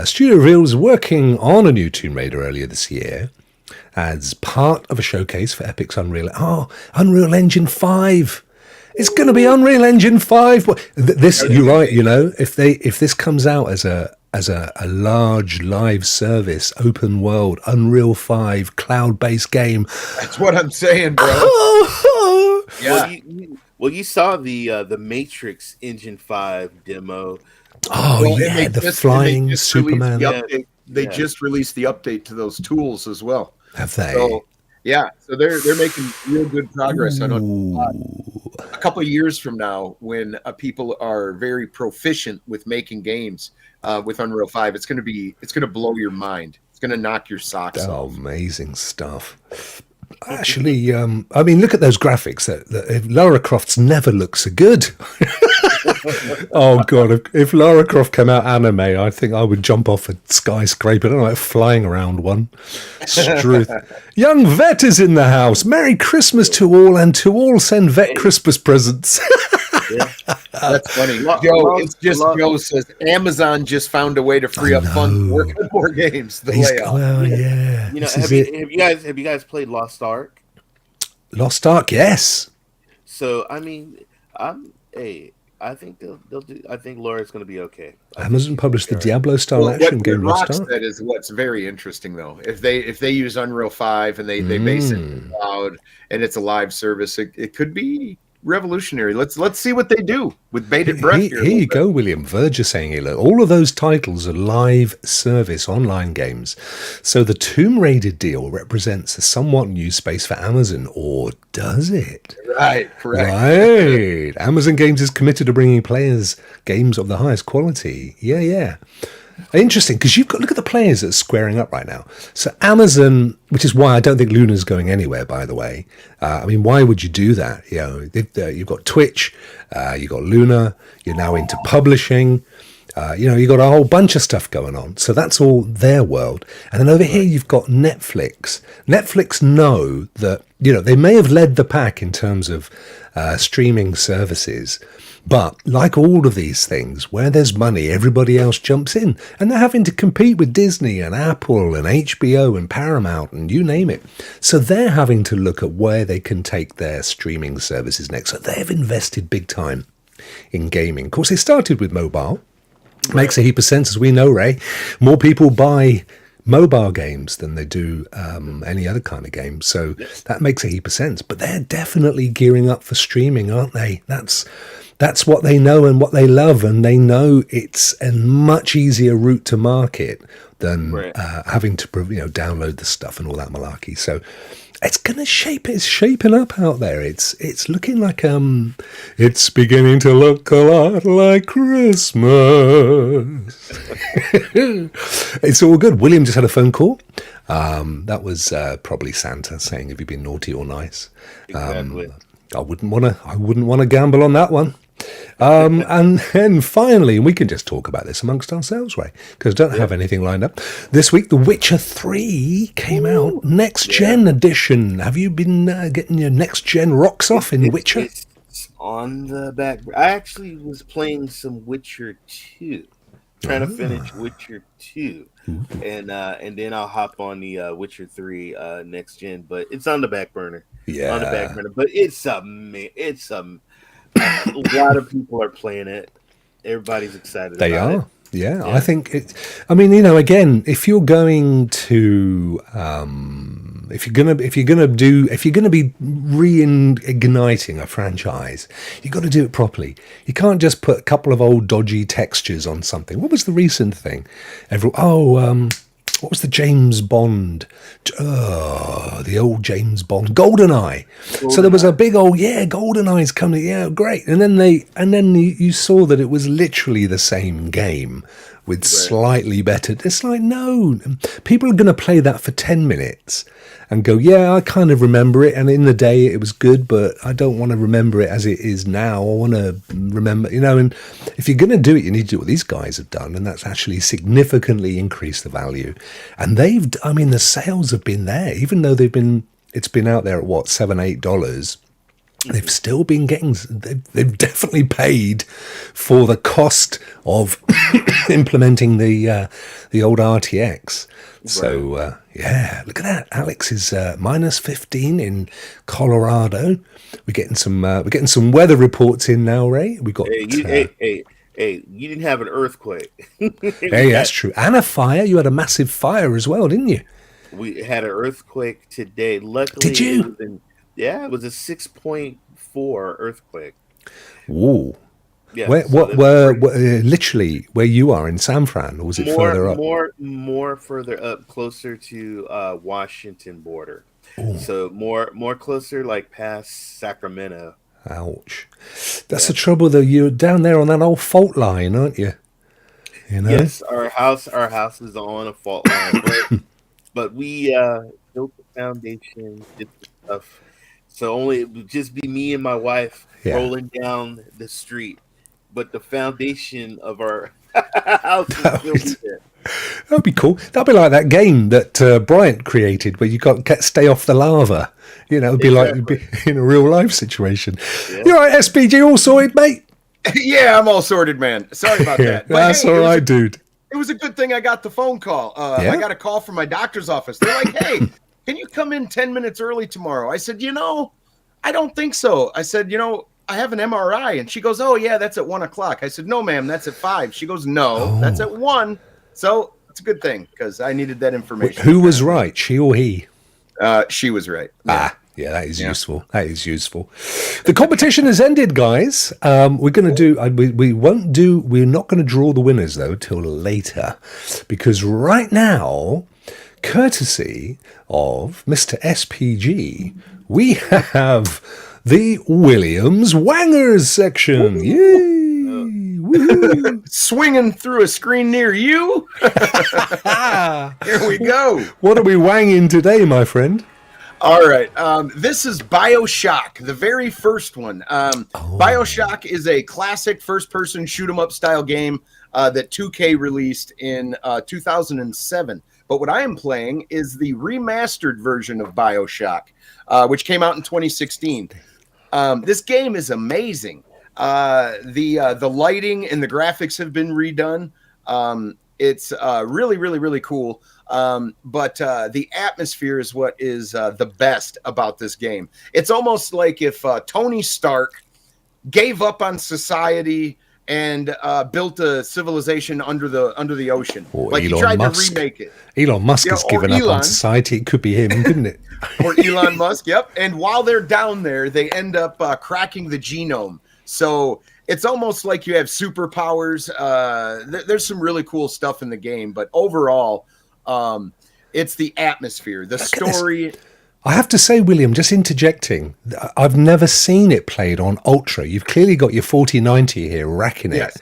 Studio revealed was working on a new Tomb Raider earlier this year as part of a showcase for Epic's Unreal Engine 5. It's going to be Unreal Engine 5. This, you're right, if this comes out as a large live service, open world, Unreal 5 cloud-based game. That's what I'm saying, bro. Yeah. Well, you saw the Matrix Engine 5 demo. The flying Superman. They just released the update to those tools as well. Have they? So they're making real good progress on it. A couple of years from now, when people are very proficient with making games with Unreal 5, it's going to blow your mind. It's going to knock your socks off. Amazing stuff. Actually, look at those graphics. That Lara Croft's never looked so good. Oh god! If Lara Croft came out anime, I think I would jump off a skyscraper. I don't know, like flying around one. Struth. Young Vet is in the house. Merry Christmas to all, and to all send Vet Christmas presents. That's funny. Joe says Amazon just found a way to free up funds for working on more games. Well, yeah. Have you guys played Lost Ark? Lost Ark, yes. So I think they'll do. I think Laura's going to be okay. Amazon published the Diablo-style action game Lost Ark. That is what's very interesting, though. If they use Unreal 5 and they base it in the cloud and it's a live service, it could be revolutionary. Let's see what they do with bated breath. Here you go, William. Verge saying here, look, all of those titles are live service online games. So the Tomb Raider deal represents a somewhat new space for Amazon, or does it? Right, correct. Right. Amazon Games is committed to bringing players games of the highest quality. Yeah. Interesting, because look at the players that are squaring up right now. So Amazon, which is why I don't think Luna's going anywhere, by the way. Why would you do that? You've got Twitch, you've got Luna, you're now into publishing. You've got a whole bunch of stuff going on. So that's all their world. And then over here, you've got Netflix. Netflix know that, they may have led the pack in terms of streaming services. But like all of these things, where there's money, everybody else jumps in. And they're having to compete with Disney and Apple and HBO and Paramount and you name it. So they're having to look at where they can take their streaming services next. So they've invested big time in gaming. Of course, they started with mobile. Makes a heap of sense, as we know, Ray. More people buy mobile games than they do any other kind of game. So that makes a heap of sense. But they're definitely gearing up for streaming, aren't they? That's what they know and what they love, and they know it's a much easier route to market than having to download the stuff and all that malarkey. So it's gonna it's shaping up out there. It's looking like it's beginning to look a lot like Christmas. It's all good. William just had a phone call. That was probably Santa saying, "Have you been naughty or nice?" Exactly. I wouldn't want to gamble on that one. And then finally, we can just talk about this amongst ourselves, Ray, because I don't have anything lined up. This week, The Witcher 3 came out, next gen edition. Have you been getting your next gen rocks off in Witcher? It's on the back. I actually was playing some Witcher 2, trying to finish Witcher 2. And then I'll hop on the Witcher 3 next gen, but it's on the back burner. Yeah, on the back burner. But it's a lot of people are playing it. Everybody's excited. They about are. It. Yeah, I think it. Again, if you're going to if you're gonna be reigniting a franchise, you got to do it properly. You can't just put a couple of old dodgy textures on something. What was the recent thing? What was the James Bond? The old James Bond, GoldenEye. So there was a big old GoldenEye's coming. Yeah, great. And then you saw that it was literally the same game with slightly better. It's like, no, people are going to play that for 10 minutes and go, yeah, I kind of remember it, and in the day it was good, but I don't want to remember it as it is now. I want to remember, and if you're going to do it, you need to do what these guys have done, and that's actually significantly increased the value. And the sales have been there, even though it's been out there at what, $7-8. They've still been getting. They've definitely paid for the cost of implementing the old RTX. So look at that. Alex is minus 15 in Colorado. We're getting some weather reports in now, Ray. We got. Hey, you didn't have an earthquake. Hey, that's true. And a fire. You had a massive fire as well, didn't you? We had an earthquake today. Luckily, did you? It was a 6.4 earthquake. Whoa. Yeah. Literally where you are in San Fran, or was it further up? More further up, closer to Washington border. Ooh. So more closer, like past Sacramento. Ouch. That's the trouble, though. You're down there on that old fault line, aren't you? Yes, our house is on a fault line, but we built the foundation, did the stuff. So it would just be me and my wife rolling down the street. But the foundation of our house is still there. That would be cool. That'd be like that game that Bryant created where you can't stay off the lava. It'd be like in a real life situation. Yeah. You all right, SPG, all sorted, mate? Yeah, I'm all sorted, man. Sorry about that. But that's all right, dude. It was a good thing I got the phone call. I got a call from my doctor's office. They're like, hey, can you come in 10 minutes early tomorrow? I said, I don't think so. I said, I have an MRI. And she goes, oh, yeah, that's at 1 o'clock. I said, no, ma'am, that's at 5. She goes, no, that's at 1. So it's a good thing because I needed that information. Who was right, she or he? She was right. Yeah, that is useful. That is useful. The competition has ended, guys. We're going to do. We're not going to draw the winners though till later, because right now, courtesy of Mr. SPG, we have the Williams Wangers section. Yay! Swinging through a screen near you. Here we go. What are we wanging today, my friend? All right. This is BioShock, the very first one. BioShock is a classic first-person shoot-'em-up style game that 2K released in 2007. But what I am playing is the remastered version of BioShock, which came out in 2016. This game is amazing. The lighting and the graphics have been redone. It's really, really, really cool. But the atmosphere is what is the best about this game. It's almost like if Tony Stark gave up on society and built a civilization under the ocean. Or like Elon he tried Musk. to remake it. Elon Musk has given up on society. It could be him, couldn't it? Or Elon Musk, yep. And while they're down there, they end up cracking the genome. So it's almost like you have superpowers. There's some really cool stuff in the game, but overall, it's the atmosphere, the story. I have to say, William, just interjecting, I've never seen it played on Ultra. You've clearly got your 4090 here racking it. Yes.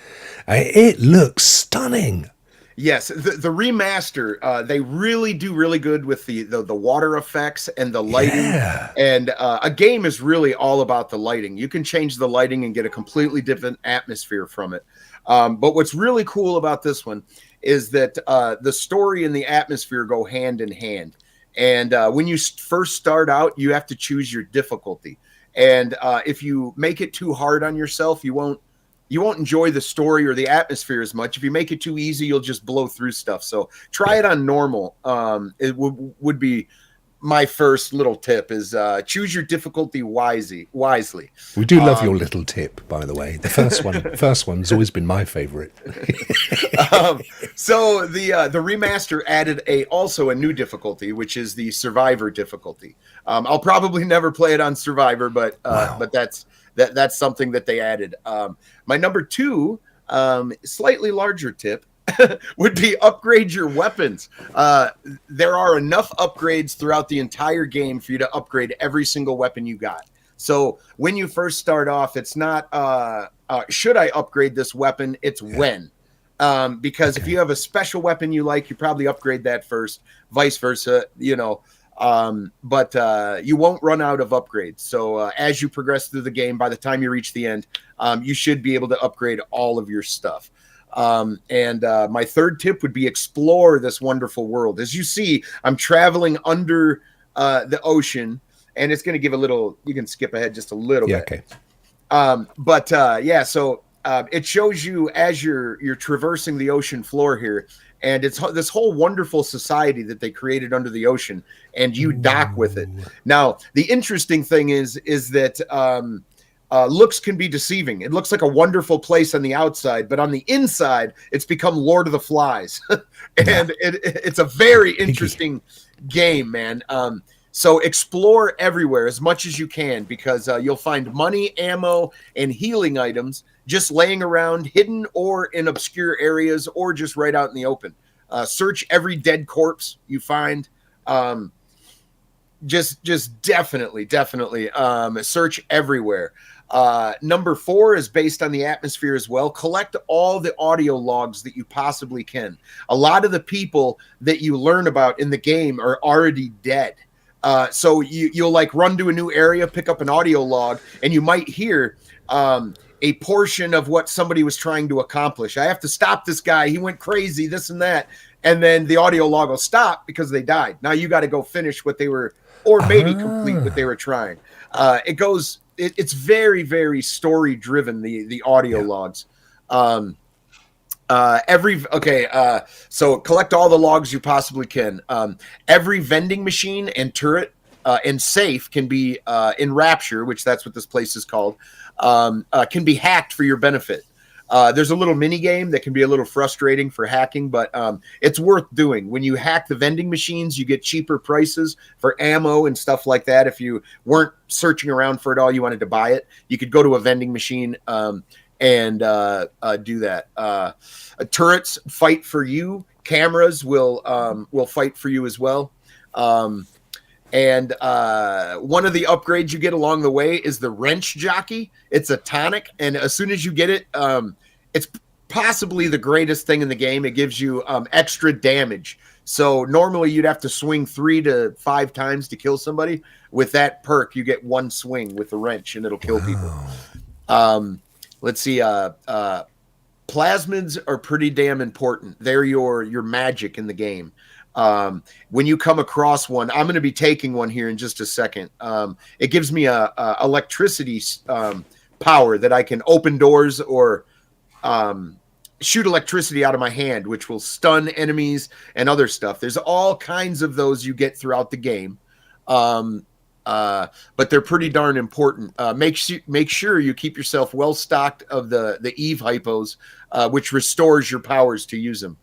It looks stunning. Yes, the remaster, they really do really good with the water effects and the lighting. Yeah. And a game is really all about the lighting. You can change the lighting and get a completely different atmosphere from it. But what's really cool about this one is that the story and the atmosphere go hand in hand. And when you first start out, you have to choose your difficulty. And if you make it too hard on yourself, you won't enjoy the story or the atmosphere as much. If you make it too easy, you'll just blow through stuff. So try it on normal. It would be my first little tip is choose your difficulty wisely. We do love your little tip, by the way. The first one's always been my favorite. So the remaster added also a new difficulty, which is the survivor difficulty. I'll probably never play it on survivor, but that's something that they added. My number 2, slightly larger tip, would be upgrade your weapons. There are enough upgrades throughout the entire game for you to upgrade every single weapon you got. So when you first start off, it's not should I upgrade this weapon? It's when. Because if you have a special weapon you like, you probably upgrade that first, vice versa, but you won't run out of upgrades. So as you progress through the game, by the time you reach the end, you should be able to upgrade all of your stuff. And my third tip would be explore this wonderful world. As you see, I'm traveling under the ocean, and it's going to give a little, you can skip ahead just a little bit. Okay. So it shows you as you're traversing the ocean floor here, and it's this whole wonderful society that they created under the ocean, and you dock with it. Now, the interesting thing is that looks can be deceiving. It looks like a wonderful place on the outside, but on the inside, it's become Lord of the Flies. And it's a very interesting game, man. So explore everywhere as much as you can, because you'll find money, ammo, and healing items just laying around, hidden or in obscure areas, or just right out in the open. Search every dead corpse you find. Just definitely search everywhere. Number 4 is based on the atmosphere as well. Collect all the audio logs that you possibly can. A lot of the people that you learn about in the game are already dead. So you'll like run to a new area, pick up an audio log, and you might hear a portion of what somebody was trying to accomplish. I have to stop this guy. He went crazy, this and that. And then the audio log will stop because they died. Now you got to go finish what they were, or maybe complete what they were trying. It's very, very story driven, the audio logs. So collect all the logs you possibly can. Every vending machine and turret and safe can be in Rapture, which that's what this place is called, can be hacked for your benefit. There's a little mini game that can be a little frustrating for hacking, but it's worth doing. When you hack the vending machines, you get cheaper prices for ammo and stuff like that. If you weren't searching around for it all, you wanted to buy it, you could go to a vending machine and do that. Turrets fight for you. Cameras will fight for you as well. And one of the upgrades you get along the way is the wrench jockey. It's a tonic, and as soon as you get it, it's possibly the greatest thing in the game. It gives you extra damage. So normally you'd have to swing 3 to 5 times to kill somebody. With that perk, you get 1 swing with the wrench, and it'll kill people. Let's see. Plasmids are pretty damn important. They're your magic in the game. When you come across one, I'm going to be taking one here in just a second. It gives me a electricity power that I can open doors or shoot electricity out of my hand, which will stun enemies and other stuff. There's all kinds of those you get throughout the game. But they're pretty darn important. Make sure you keep yourself well stocked of the Eve hypos, which restores your powers to use them.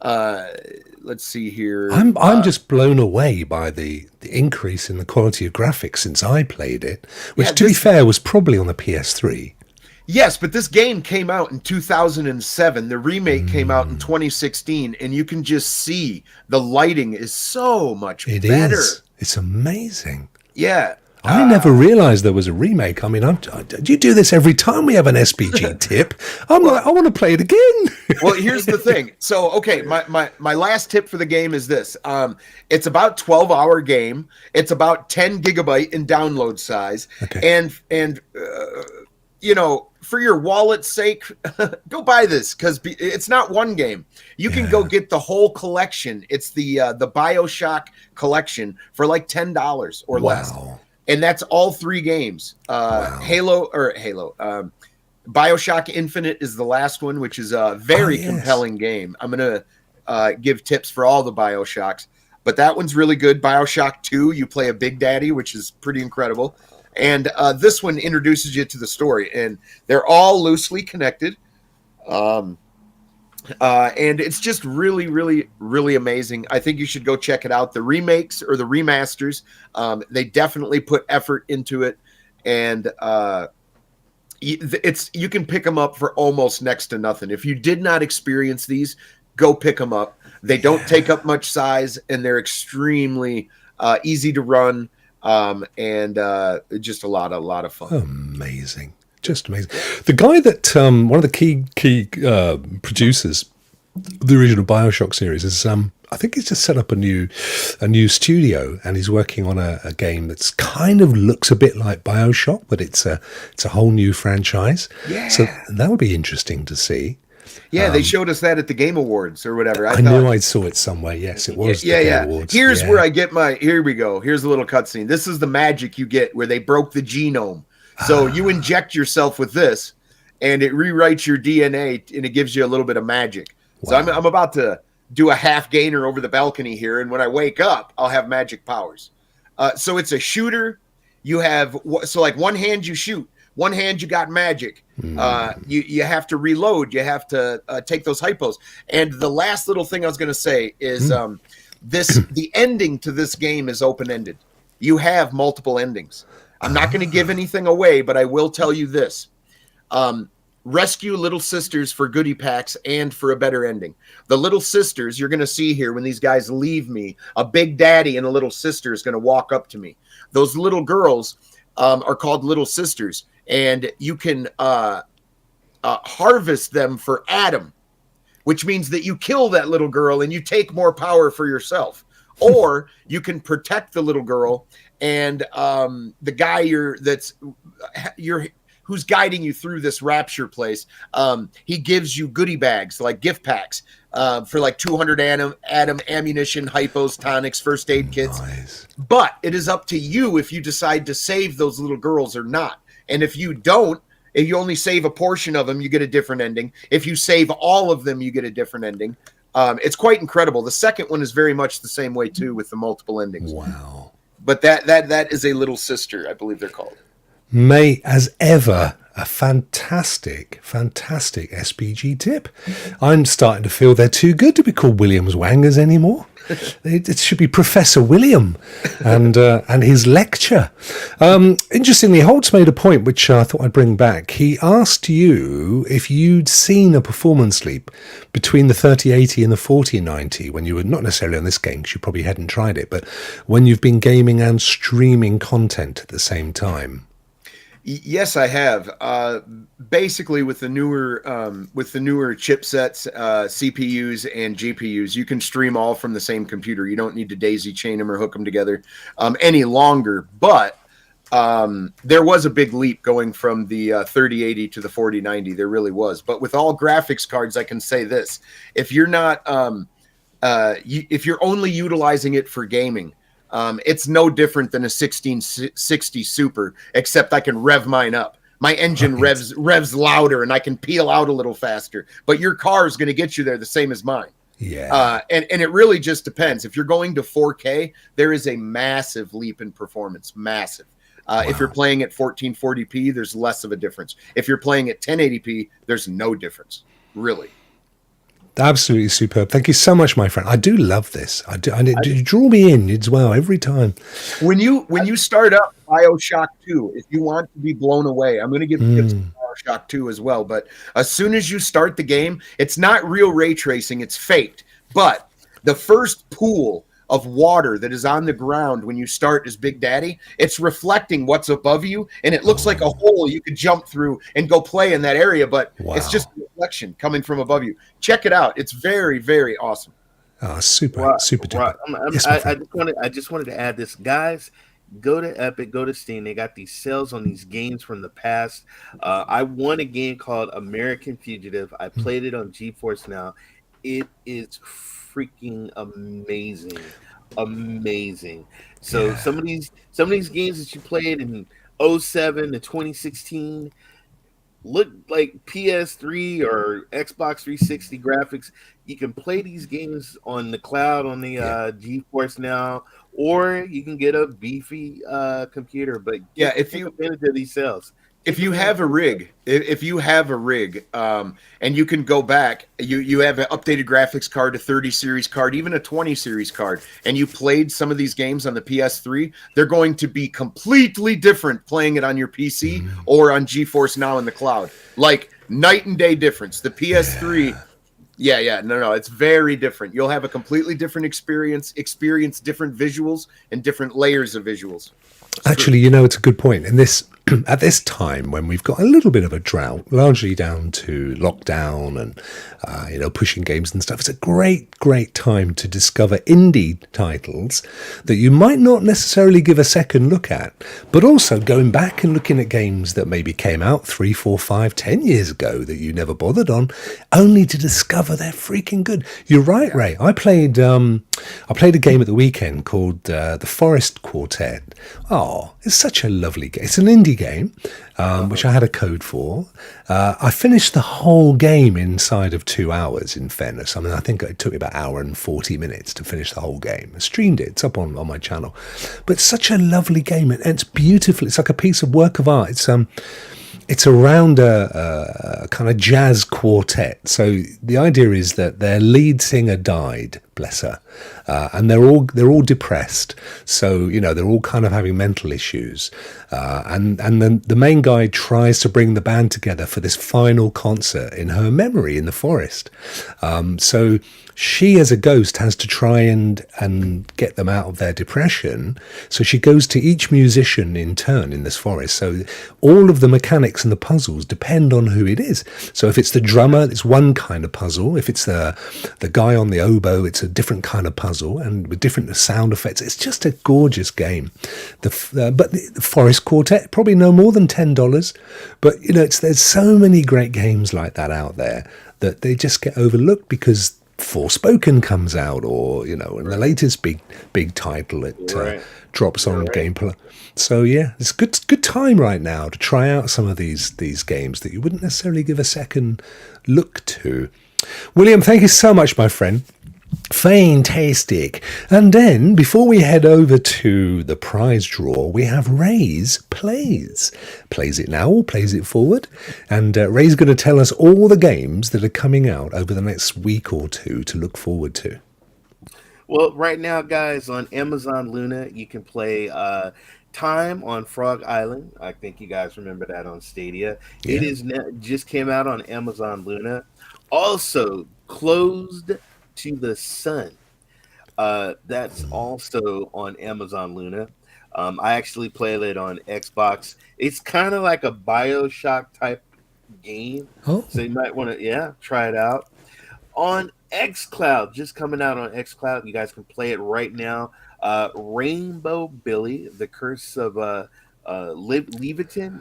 Let's see here. I'm just blown away by the increase in the quality of graphics since I played it, which, to be fair, was probably on the PS3. Yes, but this game came out in 2007. The remake came out in 2016, and you can just see the lighting is so much better. It is. It's amazing. Yeah. I never realized there was a remake. I mean, do you do this every time we have an SPG tip? I want to play it again. Well, here's the thing. So, okay, my last tip for the game is this. It's about 12-hour game. It's about 10 gigabyte in download size. Okay. And for your wallet's sake, go buy this, because it's not one game. You can go get the whole collection. It's the BioShock collection for like $10 or less. And that's all 3 games. BioShock Infinite is the last one, which is a very compelling game. I'm going to give tips for all the BioShocks. but that one's really good. BioShock 2, you play a Big Daddy, which is pretty incredible. And this one introduces you to the story, and they're all loosely connected. And it's just really, really, really amazing. I think you should go check it out. The remakes or the remasters, they definitely put effort into it, and you can pick them up for almost next to nothing. If you did not experience these, go pick them up. They don't take up much size, and they're extremely easy to run, and just a lot of fun. Amazing. Just amazing. The guy that one of the key producers of the original BioShock series is I think he's just set up a new studio, and he's working on a game that's kind of looks a bit like BioShock, but it's a whole new franchise. Yeah. So that would be interesting to see. Yeah, they showed us that at the Game Awards or whatever. I knew I saw it somewhere. Yes, it was. Yeah, the yeah. Game Awards. Here's where I get my. Here we go. Here's a little cutscene. This is the magic you get where they broke the genome. So you inject yourself with this, and it rewrites your DNA, and it gives you a little bit of magic. Wow. So I'm about to do a half gainer over the balcony here, and when I wake up, I'll have magic powers. So it's a shooter. You have like one hand you shoot, one hand you got magic. You have to reload. You have to take those hypos. And the last little thing I was going to say is the ending to this game is open ended. You have multiple endings. I'm not going to give anything away, but I will tell you this. Rescue little sisters for goodie packs and for a better ending. The little sisters, you're going to see here when these guys leave me, a big daddy and a little sister is going to walk up to me. Those little girls are called little sisters, and you can harvest them for Adam, which means that you kill that little girl and you take more power for yourself. Or you can protect the little girl, and the guy who's guiding you through this rapture place, he gives you goodie bags, like gift packs, for like 200 Adam ammunition, hypos, tonics, first aid kits. Nice. But it is up to you if you decide to save those little girls or not. And if you don't, if you only save a portion of them, you get a different ending. If you save all of them, you get a different ending. It's quite incredible. The second one is very much the same way too, with the multiple endings. Wow. But that is a little sister, I believe they're called. Mate, as ever, a fantastic SPG tip. I'm starting to feel they're too good to be called Williams Wangers anymore. It should be Professor William and his lecture. Interestingly, Holtz made a point which I thought I'd bring back. He asked you if you'd seen a performance leap between the 3080 and the 4090 when you were not necessarily on this game, because you probably hadn't tried it, but when you've been gaming and streaming content at the same time. Yes, I have. Basically, with the newer chipsets, CPUs and GPUs, you can stream all from the same computer. You don't need to daisy chain them or hook them together any longer. But there was a big leap going from the 3080 to the 4090. There really was. But with all graphics cards, I can say this: if you're not, if you're only utilizing it for gaming, it's no different than a 1660 Super, except I can rev mine up. My engine revs louder, and I can peel out a little faster. But your car is going to get you there the same as mine. Yeah. And it really just depends. If you're going to 4K, there is a massive leap in performance. Massive. If you're playing at 1440p, there's less of a difference. If you're playing at 1080p, there's no difference. Really. Absolutely superb. Thank you so much, my friend. I do love this. You draw me in as well every time. When you start up BioShock 2, if you want to be blown away, I'm going to give tips to BioShock 2 as well. But as soon as you start the game, it's not real ray tracing; it's faked. But the first pool of water that is on the ground when you start as Big Daddy, it's reflecting what's above you, and it looks like a hole you could jump through and go play in that area, but it's just a reflection coming from above you. Check it out. It's very, very awesome. Super duper. I just wanted to add this, guys. Go to Epic, go to Steam. They got these sales on these games from the past. I won a game called American Fugitive. I played it on GeForce Now. It is freaking amazing. So some of these games that you played in 07 to 2016, look like PS3 or Xbox 360 graphics. You can play these games on the cloud on the GeForce Now, or you can get a beefy computer. But take advantage of these sales. If you have a rig, and you can go back, you have an updated graphics card, a 30 series card, even a 20 series card, and you played some of these games on the PS3, they're going to be completely different playing it on your PC or on GeForce Now in the cloud. Like night and day difference. The PS3, no, it's very different. You'll have a completely different experience different visuals and different layers of visuals. Actually, it's a good point. And this, at this time when we've got a little bit of a drought, largely down to lockdown and pushing games and stuff, it's a great time to discover indie titles that you might not necessarily give a second look at, but also going back and looking at games that maybe came out 3, 4, 5, 10 years ago that you never bothered on, only to discover they're freaking good. You're right, Ray. I played a game at the weekend called The Forest Quartet. Oh, it's such a lovely game. It's an indie game, which I had a code for. I finished the whole game inside of 2 hours, in fairness. I mean, I think it took me about an hour and 40 minutes to finish the whole game. I streamed it. It's up on my channel. But it's such a lovely game, and it's beautiful. It's like a piece of work of art. It's around a kind of jazz quartet. So the idea is that their lead singer died, bless her, and they're all depressed. So they're all kind of having mental issues, and then the main guy tries to bring the band together for this final concert in her memory in the forest. So she, as a ghost, has to try and get them out of their depression. So she goes to each musician in turn in this forest. So all of the mechanics and the puzzles depend on who it is. So if it's the drummer, it's one kind of puzzle. If it's the guy on the oboe, it's a different kind of puzzle, and with different sound effects. It's just a gorgeous game. But the Forest Quartet, probably no more than $10. But there's so many great games like that out there that they just get overlooked because Forspoken comes out, or and the latest big title that drops on Gameplay. So it's good time right now to try out some of these games that you wouldn't necessarily give a second look to. William, thank you so much, my friend. Fantastic. And then before we head over to the prize draw, we have Ray's plays it now or plays it forward, and Ray's going to tell us all the games that are coming out over the next week or two to look forward to. Well, right now, guys, on Amazon Luna, you can play Time on Frog Island. I think you guys remember that on Stadia. Yeah. It is just came out on Amazon Luna. Also, Closed to the Sun. That's also on Amazon Luna. I actually played it on Xbox. It's kind of like a BioShock type game. Oh. So you might want to, try it out. On xCloud, just coming out on xCloud, you guys can play it right now. Rainbow Billy, The Curse of Leviathan.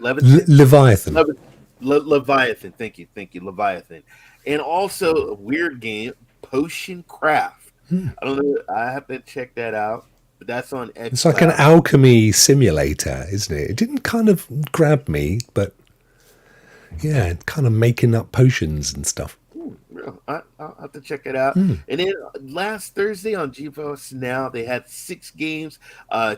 Leviathan. Thank you, Leviathan. And also a weird game, Potion Craft. I don't know. I have to check that out. But that's on xCloud. It's like an alchemy simulator, isn't it? It didn't kind of grab me, but kind of making up potions and stuff. I'll have to check it out. And then last Thursday on GeForce Now, they had 6 games.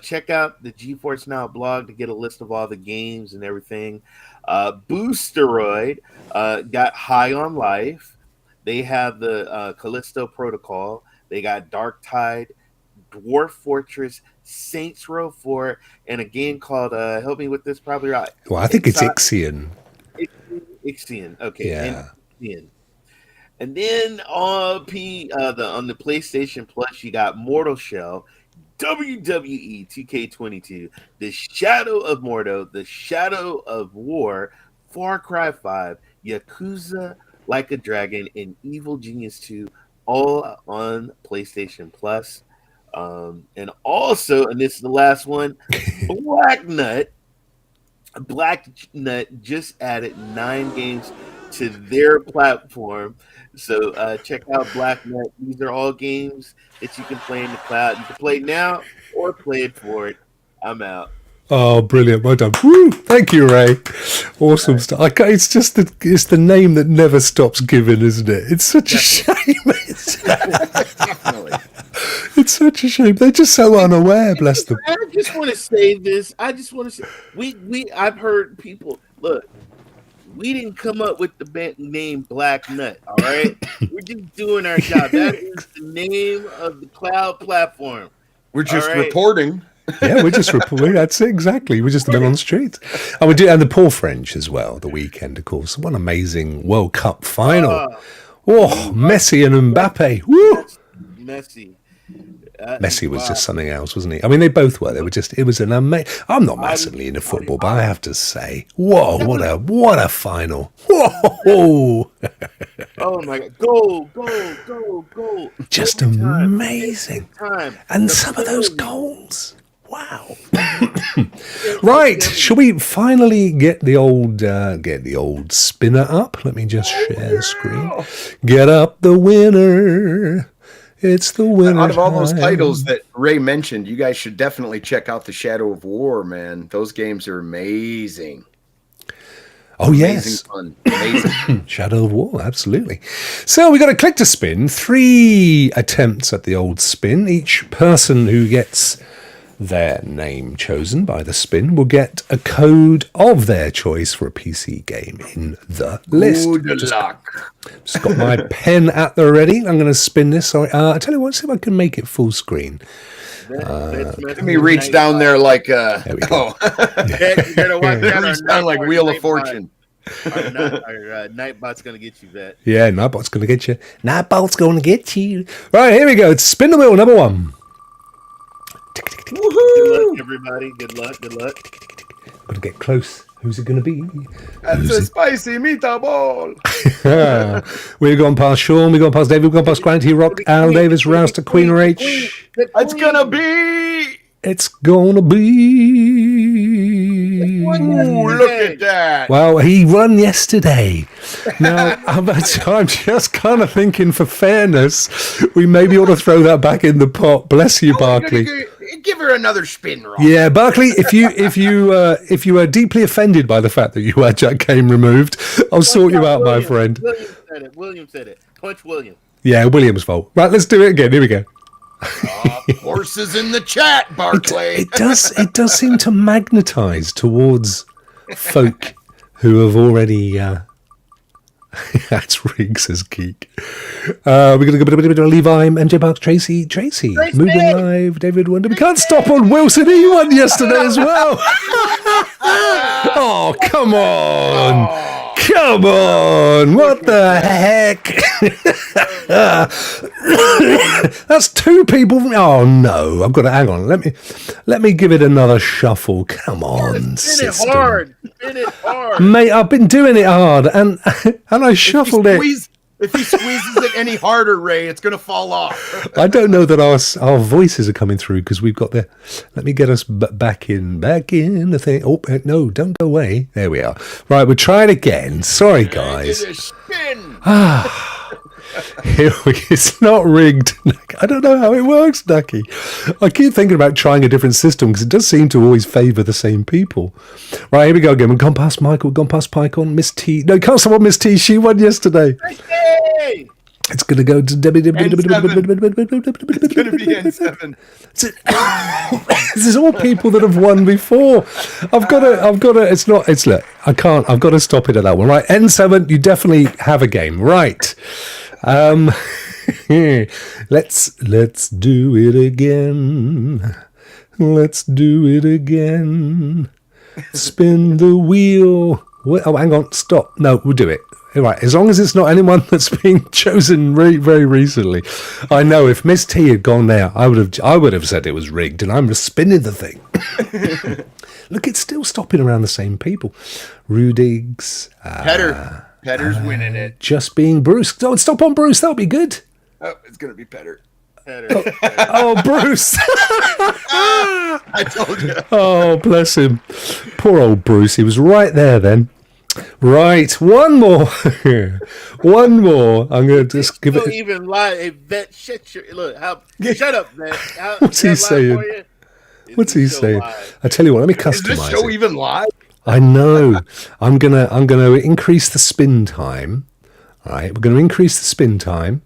Check out the GeForce Now blog to get a list of all the games and everything. Boosteroid got High on Life. They have the Callisto Protocol. They got Dark Tide, Dwarf Fortress, Saints Row 4, and a game called, help me with this, probably right. Well, I think it's Ixion. Ixion, okay. Yeah. Ixion. And then on the PlayStation Plus, you got Mortal Shell, WWE 2K22, The Shadow of Mordor, The Shadow of War, Far Cry 5, Yakuza Like a Dragon, and Evil Genius 2, all on PlayStation Plus. And also, and this is the last one, Black Nut just added 9 games to their platform. So check out Black Nut. These are all games that you can play in the cloud. You can play now or play it for it. I'm out. Oh, brilliant. Well done. Woo! Thank you, Ray. Awesome stuff. It's just it's the name that never stops giving, isn't it? It's such a shame. Definitely. It's such a shame. They're just so unaware, bless them. I just want to say this. I just want to say I've heard people look. We didn't come up with the name Black Nut. All right, we're just doing our job. That is the name of the cloud platform. We're just All right. reporting. Yeah, we're just reporting. That's it, exactly. We're just the men on the street. And we do, and the poor French as well. The weekend, of course. What an amazing World Cup final. Messi and Mbappe. Woo! Messi. Messi was just something else, wasn't he? I mean, they both were. They were just. It was an amazing. I'm not massively into football, but I have to say, whoa! What a final! Whoa! Oh my God! Goal! Just Every amazing. time. And some of those goals. Wow! Right, shall we finally get the old spinner up? Let me just share the screen. Get up the winner. It's the winner. Out of all those titles that Ray mentioned, you guys should definitely check out the Shadow of War, man. Those games are amazing. Oh, yes. Amazing fun. Amazing. Shadow of War, absolutely. So we got a click to spin. 3 attempts at the old spin. Each person who gets their name chosen by the spin will get a code of their choice for a PC game in the list. Good luck. Just got my pen at the ready. I'm going to spin this. Sorry. I tell you what, see if I can make it full screen. Let me reach down there like There we go. reach down like Wheel of Fortune. Our Nightbot's gonna get you, Vet. Yeah, Nightbot's going to get you. Nightbot's going to get you. Right, here we go. It's spin the wheel, number 1. Good luck, everybody. Good luck. Got to get close. Who's it going to be? That's a spicy meatball. We've gone past Sean, we've gone past David, we've gone past Grant, Rokk, Al Davis, Rouster, Queen or H. It's gonna be. It's gonna be. Ooh, look at that. Well, he won yesterday. Now, I'm just kind of thinking, for fairness, we maybe ought to throw that back in the pot. Bless you, Barkley. Give her another spin, Rob. Yeah, Barkley. If you are deeply offended by the fact that you had that game removed, I'll sort you out, my friend. William said it. Punch William. Yeah, William's fault. Right, let's do it again. Here we go. Horses in the chat, Barkley. It does seem to magnetize towards folk who have already. That's Riggs, says Geek. We're going to go a bit of Levi, MJ Parks, Tracy, moving live, David Wonder. We can't stop on Wilson. He won yesterday as well. Oh, come on. Come on. What the heck? That's 2 people. Oh, no. I've got to hang on. Let me give it another shuffle. Come on, Spin it hard. Mate, I've been doing it hard, and I shuffled it. If he squeezes it any harder, Ray, it's going to fall off. I don't know that our voices are coming through because we've got the. Let me get us back in the thing. Oh no! Don't go away. There we are. Right, we'll try it again. Sorry, guys. It's not rigged. I don't know how it works, Ducky. I keep thinking about trying a different system because it does seem to always favour the same people. Right, here we go again. We've gone past Michael, gone past Pike on Miss T. No, can't stop on Miss T. She won yesterday. Hey! It's going to go to Debbie. It's going to be N7. This is all people that have won before. I've got to. Look. I can't. I've got to stop it at that one. Right, N7. You definitely have a game. Right. Let's do it again. Let's do it again. Spin the wheel. Oh, hang on. Stop. No, we'll do it. Right, as long as it's not anyone that's been chosen very recently. I know if Miss T had gone there, I would have said it was rigged, and I'm just spinning the thing. Look, it's still stopping around the same people. Rudigs. Petter's winning it. Just being Bruce. Don't stop on Bruce. That'll be good. Oh, it's going to be Petter. Oh, Bruce. I told you. Oh, bless him. Poor old Bruce. He was right there then. Right, one more. One more. I'm going to just give it. Even lie. Hey, Vet, shut up, Vet. What's he saying? What's he saying? I tell you what, let me customize Is this show it. even live? I know. I'm gonna increase the spin time. All right, we're gonna increase the spin time.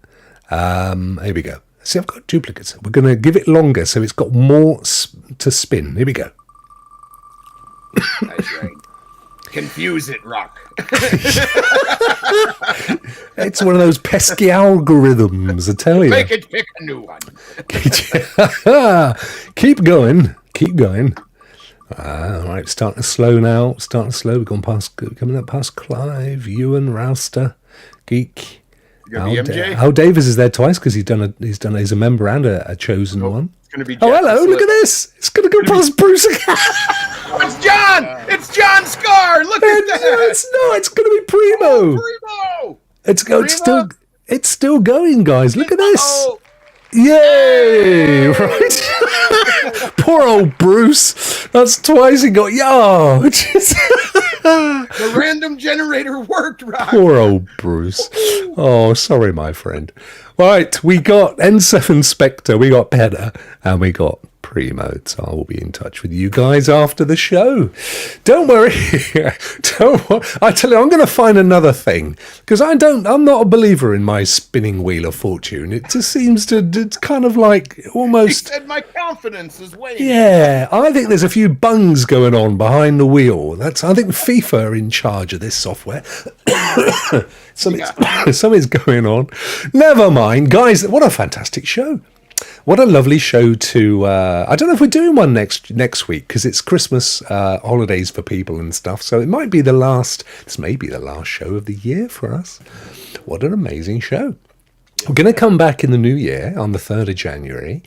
Here we go. See, I've got duplicates. We're gonna give it longer so it's got more to spin. Here we go. That's right. Confuse it, Rokk. It's one of those pesky algorithms, I tell you. Make it pick a new one. Keep going. Keep going. All right, starting to slow now. Starting to slow. We've gone past, coming up past Clive, Ewan, Rouster, Geek. MJ? Al Davis is there twice because he's a member and a chosen one. It's gonna be Oh, hello! Look at this. It's going to go past Bruce again. It's John. It's John Scar. Look at that. It's not. It's going to be Primo. Primo. It's still going, guys. Look at this. Oh. Yay! Right. Poor old Bruce. That's twice he got The random generator worked, Rokk. Poor old Bruce. Oh, sorry, my friend. Right, we got N7 Spectre, we got Pedder, and we got Primo. So I will be in touch with you guys after the show. Don't worry. Don't worry. I tell you, I'm going to find another thing because I'm not a believer in my spinning wheel of fortune. It just seems to, it's kind of like almost. He said my confidence is waning. Yeah, I think there's a few bungs going on behind the wheel. I think FIFA are in charge of this software. Something's going on. Never mind, guys. What a fantastic show! What a lovely show to. I don't know if we're doing one next week because it's Christmas holidays for people and stuff. So it might be the last. This may be the last show of the year for us. What an amazing show! We're going to come back in the new year on the 3rd of January.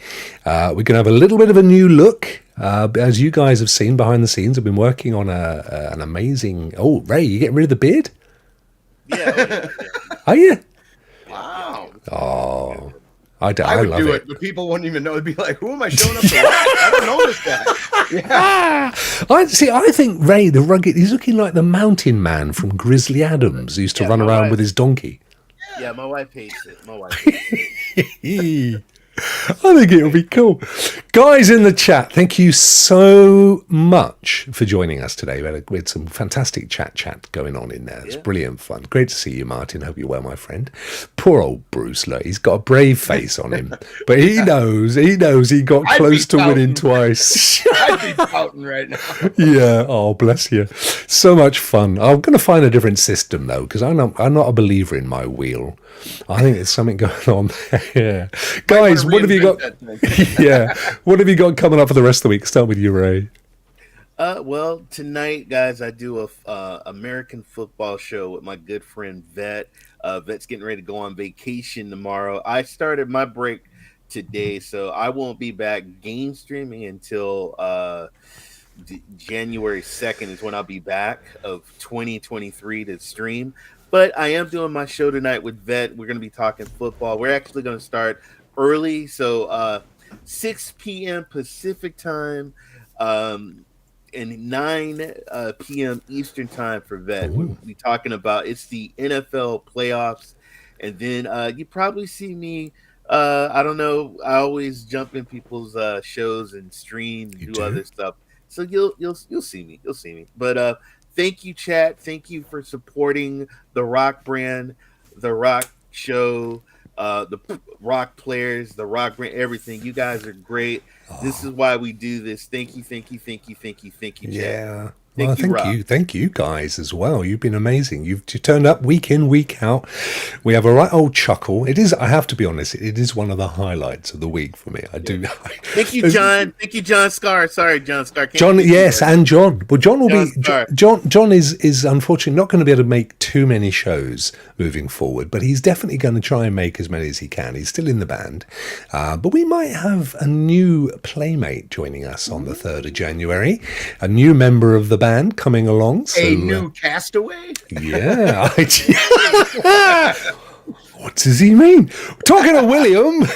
We're going to have a little bit of a new look. As you guys have seen behind the scenes, I've been working on an amazing. Oh, Ray, you getting rid of the beard? Yeah. Are you? Wow. Oh, I would love do it. it, but people wouldn't even know. It'd be like, who am I showing up to? I don't know this guy. Yeah. I think Ray, the rugged, he's looking like the mountain man from Grizzly Adams, who used to run around with his donkey. Yeah, my wife hates it. I think it'll be cool. Guys in the chat, thank you so much for joining us today. We had some fantastic chat going on in there. It's brilliant fun. Great to see you, Martin. Hope you're well, my friend. Poor old Bruce, look, he's got a brave face on him, but he knows he got close to winning twice. I'd be pouting right now. Yeah, oh, bless you. So much fun. I'm going to find a different system, though, because I'm not a believer in my wheel. I think there's something going on there. Yeah. Guys, what have you got? Yeah. What have you got coming up for the rest of the week? Start with you, Ray. Well, tonight, guys, I do a American football show with my good friend Vet. Vet's getting ready to go on vacation tomorrow. I started my break today, so I won't be back game streaming until January 2nd is when I'll be back of 2023 to stream. But I am doing my show tonight with Vet. We're going to be talking football. We're actually going to start early, so 6 p.m. Pacific time and 9 p.m. Eastern time for Vet. We'll be talking about it's the NFL playoffs, and then you probably see me. I don't know. I always jump in people's shows and stream and do other stuff. So you'll see me. You'll see me. But thank you, chat. Thank you for supporting the Rokk brand, the Rokk Show, the Rokk players, the Rokk brand, everything. You guys are great. This is why we do this. Thank you, chat. Yeah. Well, thank you guys as well. You've been amazing. You've turned up week in, week out. We have a right old chuckle. It is, I have to be honest, it is one of the highlights of the week for me. I do. Thank you, John. Thank you, John Scar. Sorry, John Scar. John, yes, and John. Well, John will be. John is unfortunately not going to be able to make too many shows moving forward, but he's definitely going to try and make as many as he can. He's still in the band, but we might have a new playmate joining us on the 3rd of January. A new member of the band coming along. So, a new castaway? Yeah. What does he mean? Talking to William.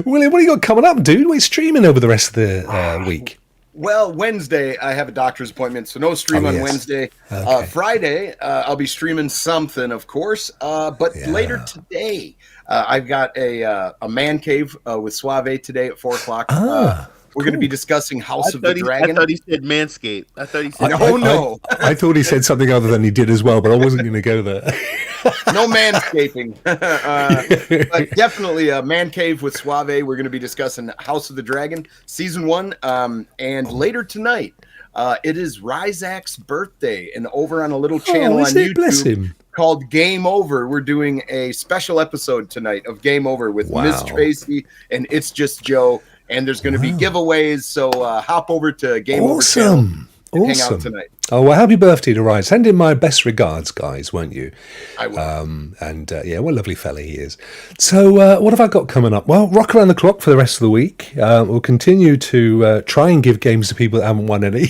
William, what do you got coming up, dude? We're streaming over the rest of the week. Well, Wednesday, I have a doctor's appointment, so no stream on Wednesday. Okay. Friday, I'll be streaming something, of course. But later today, I've got a man cave with Suave today at 4 o'clock. We're going to be discussing House of the I Dragon. thought he said Manscaped. I thought he said. I thought he said something other than he did as well, but I wasn't going to go there. No manscaping. But definitely a Man Cave with Suave. We're going to be discussing House of the Dragon Season 1. And later tonight, it is Ryzak's birthday. And over on a little channel on YouTube. Bless him. Called Game Over. We're doing a special episode tonight of Game Over with Ms. Tracy and It's Just Joe. And there's going to be giveaways. So hop over to Game Over channel and hang out tonight. Oh, well, happy birthday to Ryan. Send him my best regards, guys, won't you? I will. What a lovely fella he is. So what have I got coming up? Well, Rock Around the Clock for the rest of the week. We'll continue to try and give games to people that haven't won any.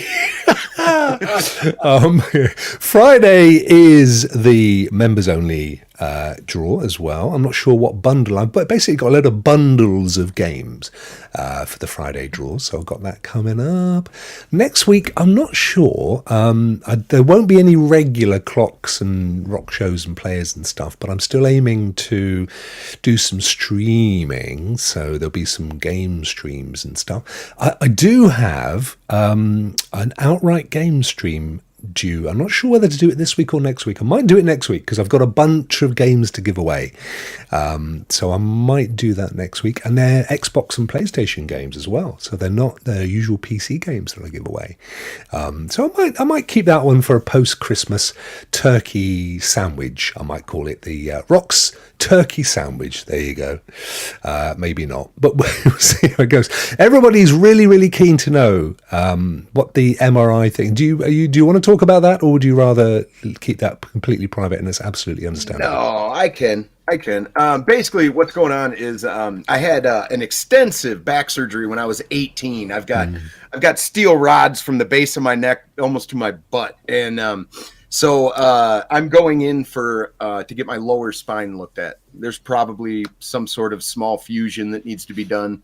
Friday is the members only draw as well. I'm not sure what bundle but basically got a load of bundles of games for the Friday draw, so I've got that coming up. Next week, I'm not sure. There won't be any regular clocks and rock shows and players and stuff, but I'm still aiming to do some streaming, so there'll be some game streams and stuff. I do have an outright game stream due. I'm not sure whether to do it this week or next week. I might do it next week because I've got a bunch of games to give away. So I might do that next week. And they're Xbox and PlayStation games as well. So they're not the usual PC games that I give away. So I might keep that one for a post-Christmas turkey sandwich. I might call it the Rokk's turkey sandwich. There you go. Maybe not, but we'll see how it goes. Everybody's really, really keen to know what the MRI thing. Do you want to talk about that, or would you rather keep that completely private and it's absolutely understandable? No, I can. Basically, what's going on is I had an extensive back surgery when I was 18. I've got steel rods from the base of my neck almost to my butt, and so I'm going in for to get my lower spine looked at. There's probably some sort of small fusion that needs to be done,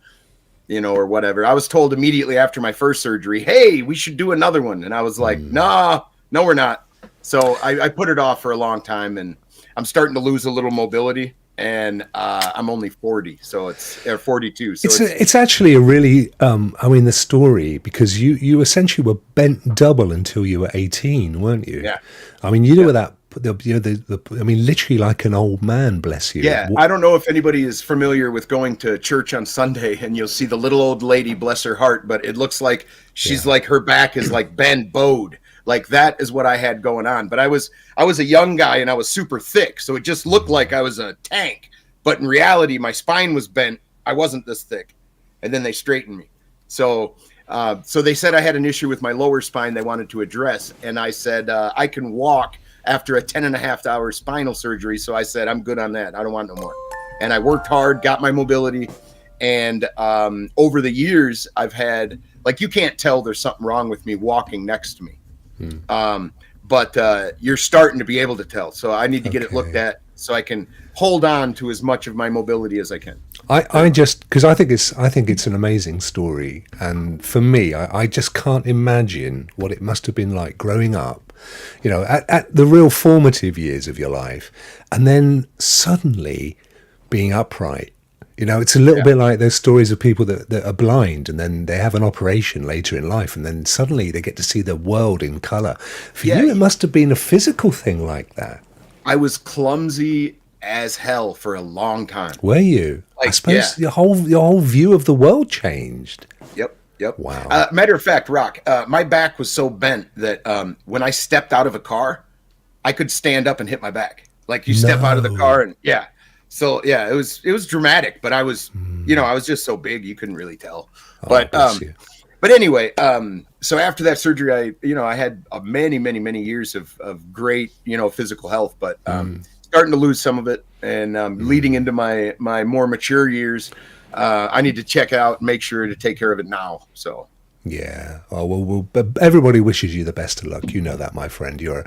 or whatever. I was told immediately after my first surgery, hey, we should do another one. And I was like, no, we're not. So I put it off for a long time, and I'm starting to lose a little mobility, and I'm only 40, so it's 42. So it's actually a really, the story, because you essentially were bent double until you were 18, weren't you? Yeah. Were that. Literally like an old man, bless you. Yeah, I don't know if anybody is familiar with going to church on Sunday and you'll see the little old lady, bless her heart, but it looks like she's like her back is like bent bowed. Like that is what I had going on. But I was a young guy and I was super thick, so it just looked like I was a tank. But in reality, my spine was bent. I wasn't this thick, and then they straightened me. So they said I had an issue with my lower spine they wanted to address, and I said I can walk after a 10.5-hour spinal surgery. So I said, I'm good on that. I don't want no more. And I worked hard, got my mobility. And over the years, I've had, you can't tell there's something wrong with me walking next to me. But you're starting to be able to tell. So I need to get it looked at so I can hold on to as much of my mobility as I can. Because I think it's an amazing story. And for me, I just can't imagine what it must have been like growing up, at the real formative years of your life, and then suddenly being upright. It's a little bit like those stories of people that are blind and then they have an operation later in life and then suddenly they get to see the world in color. For you, it must have been a physical thing like that. I was clumsy as hell for a long time. Were you? I suppose your whole view of the world changed. Yep. Wow. Matter of fact, Rokk, my back was so bent that when I stepped out of a car, I could stand up and hit my back. Like you step out of the car and So it was dramatic, but I was, I was just so big you couldn't really tell. But anyway, so after that surgery, I had many years of great, physical health, but starting to lose some of it, and leading into my more mature years, I need to check out and make sure to take care of it now. So. Yeah. Oh, well, everybody wishes you the best of luck. You know that, my friend. You're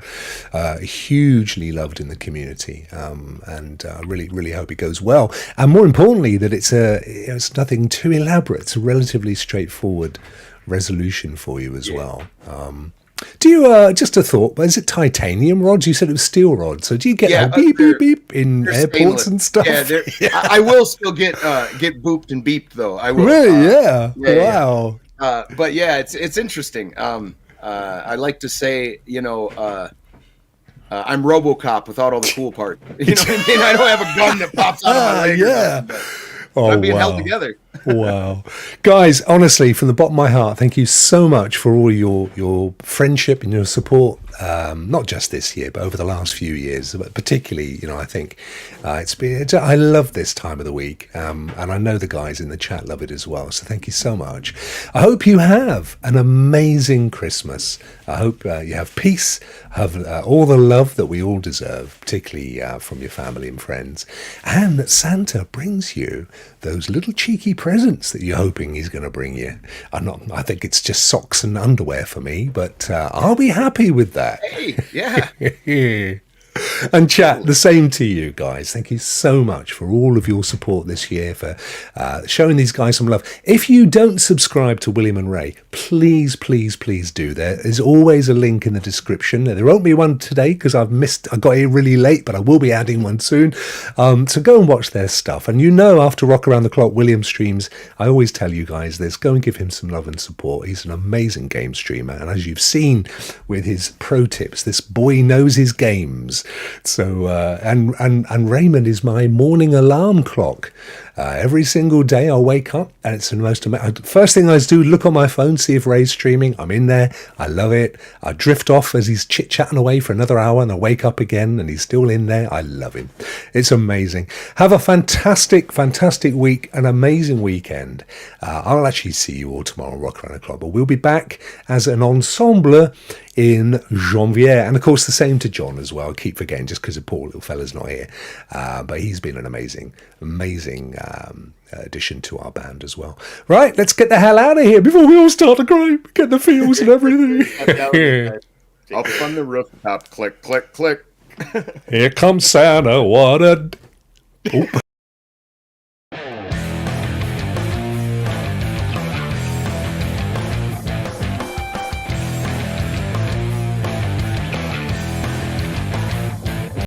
hugely loved in the community, and really, really hope it goes well. And more importantly, that it's nothing too elaborate. It's a relatively straightforward resolution for you as well. Do you, just a thought, but is it titanium rods? You said it was steel rods. So do you get a beep, beep, beep in airports stainless. and stuff? Yeah, I will still get booped and beeped, though. I will. Really? Wow. Yeah. But yeah, it's interesting. I like to say, I'm RoboCop without all the cool parts. You know what I mean? I don't have a gun that pops out of my leg. Yeah. I'm being held together. Wow. Guys, honestly, from the bottom of my heart, thank you so much for all your friendship and your support, not just this year, but over the last few years, but particularly, I think I love this time of the week, and I know the guys in the chat love it as well, so thank you so much. I hope you have an amazing Christmas. I hope you have peace, have all the love that we all deserve, particularly from your family and friends, and that Santa brings you those little cheeky presents that you're hoping he's going to bring you. I think it's just socks and underwear for me, but I'll be happy with that. Hey, yeah. And chat, the same to you guys. Thank you so much for all of your support this year, for showing these guys some love. If you don't subscribe to William and Ray, please do. There is always a link in the description. There won't be one today because I got here really late, but I will be adding one soon. So go and watch their stuff. And after Rock Around the Clock, William streams, I always tell you guys this, go and give him some love and support. He's an amazing game streamer. And as you've seen with his pro tips, this boy knows his games. So and Raymond is my morning alarm clock. Every single day I'll wake up and it's the most amazing. First thing I do, look on my phone, see if Ray's streaming. I'm in there. I love it. I drift off as he's chit-chatting away for another hour and I wake up again and he's still in there. I love him. It's amazing. Have a fantastic week, an amazing weekend. I'll actually see you all tomorrow on Rock Around the Clock, but we'll be back as an ensemble in Janvier. And of course the same to John as well. I keep forgetting just because the poor little fella's not here. But he's been an amazing addition to our band as well. Right, let's get the hell out of here before we all start to cry, get the feels and everything. Up on the rooftop, click, click, click. Here comes Santa, what a... Oh.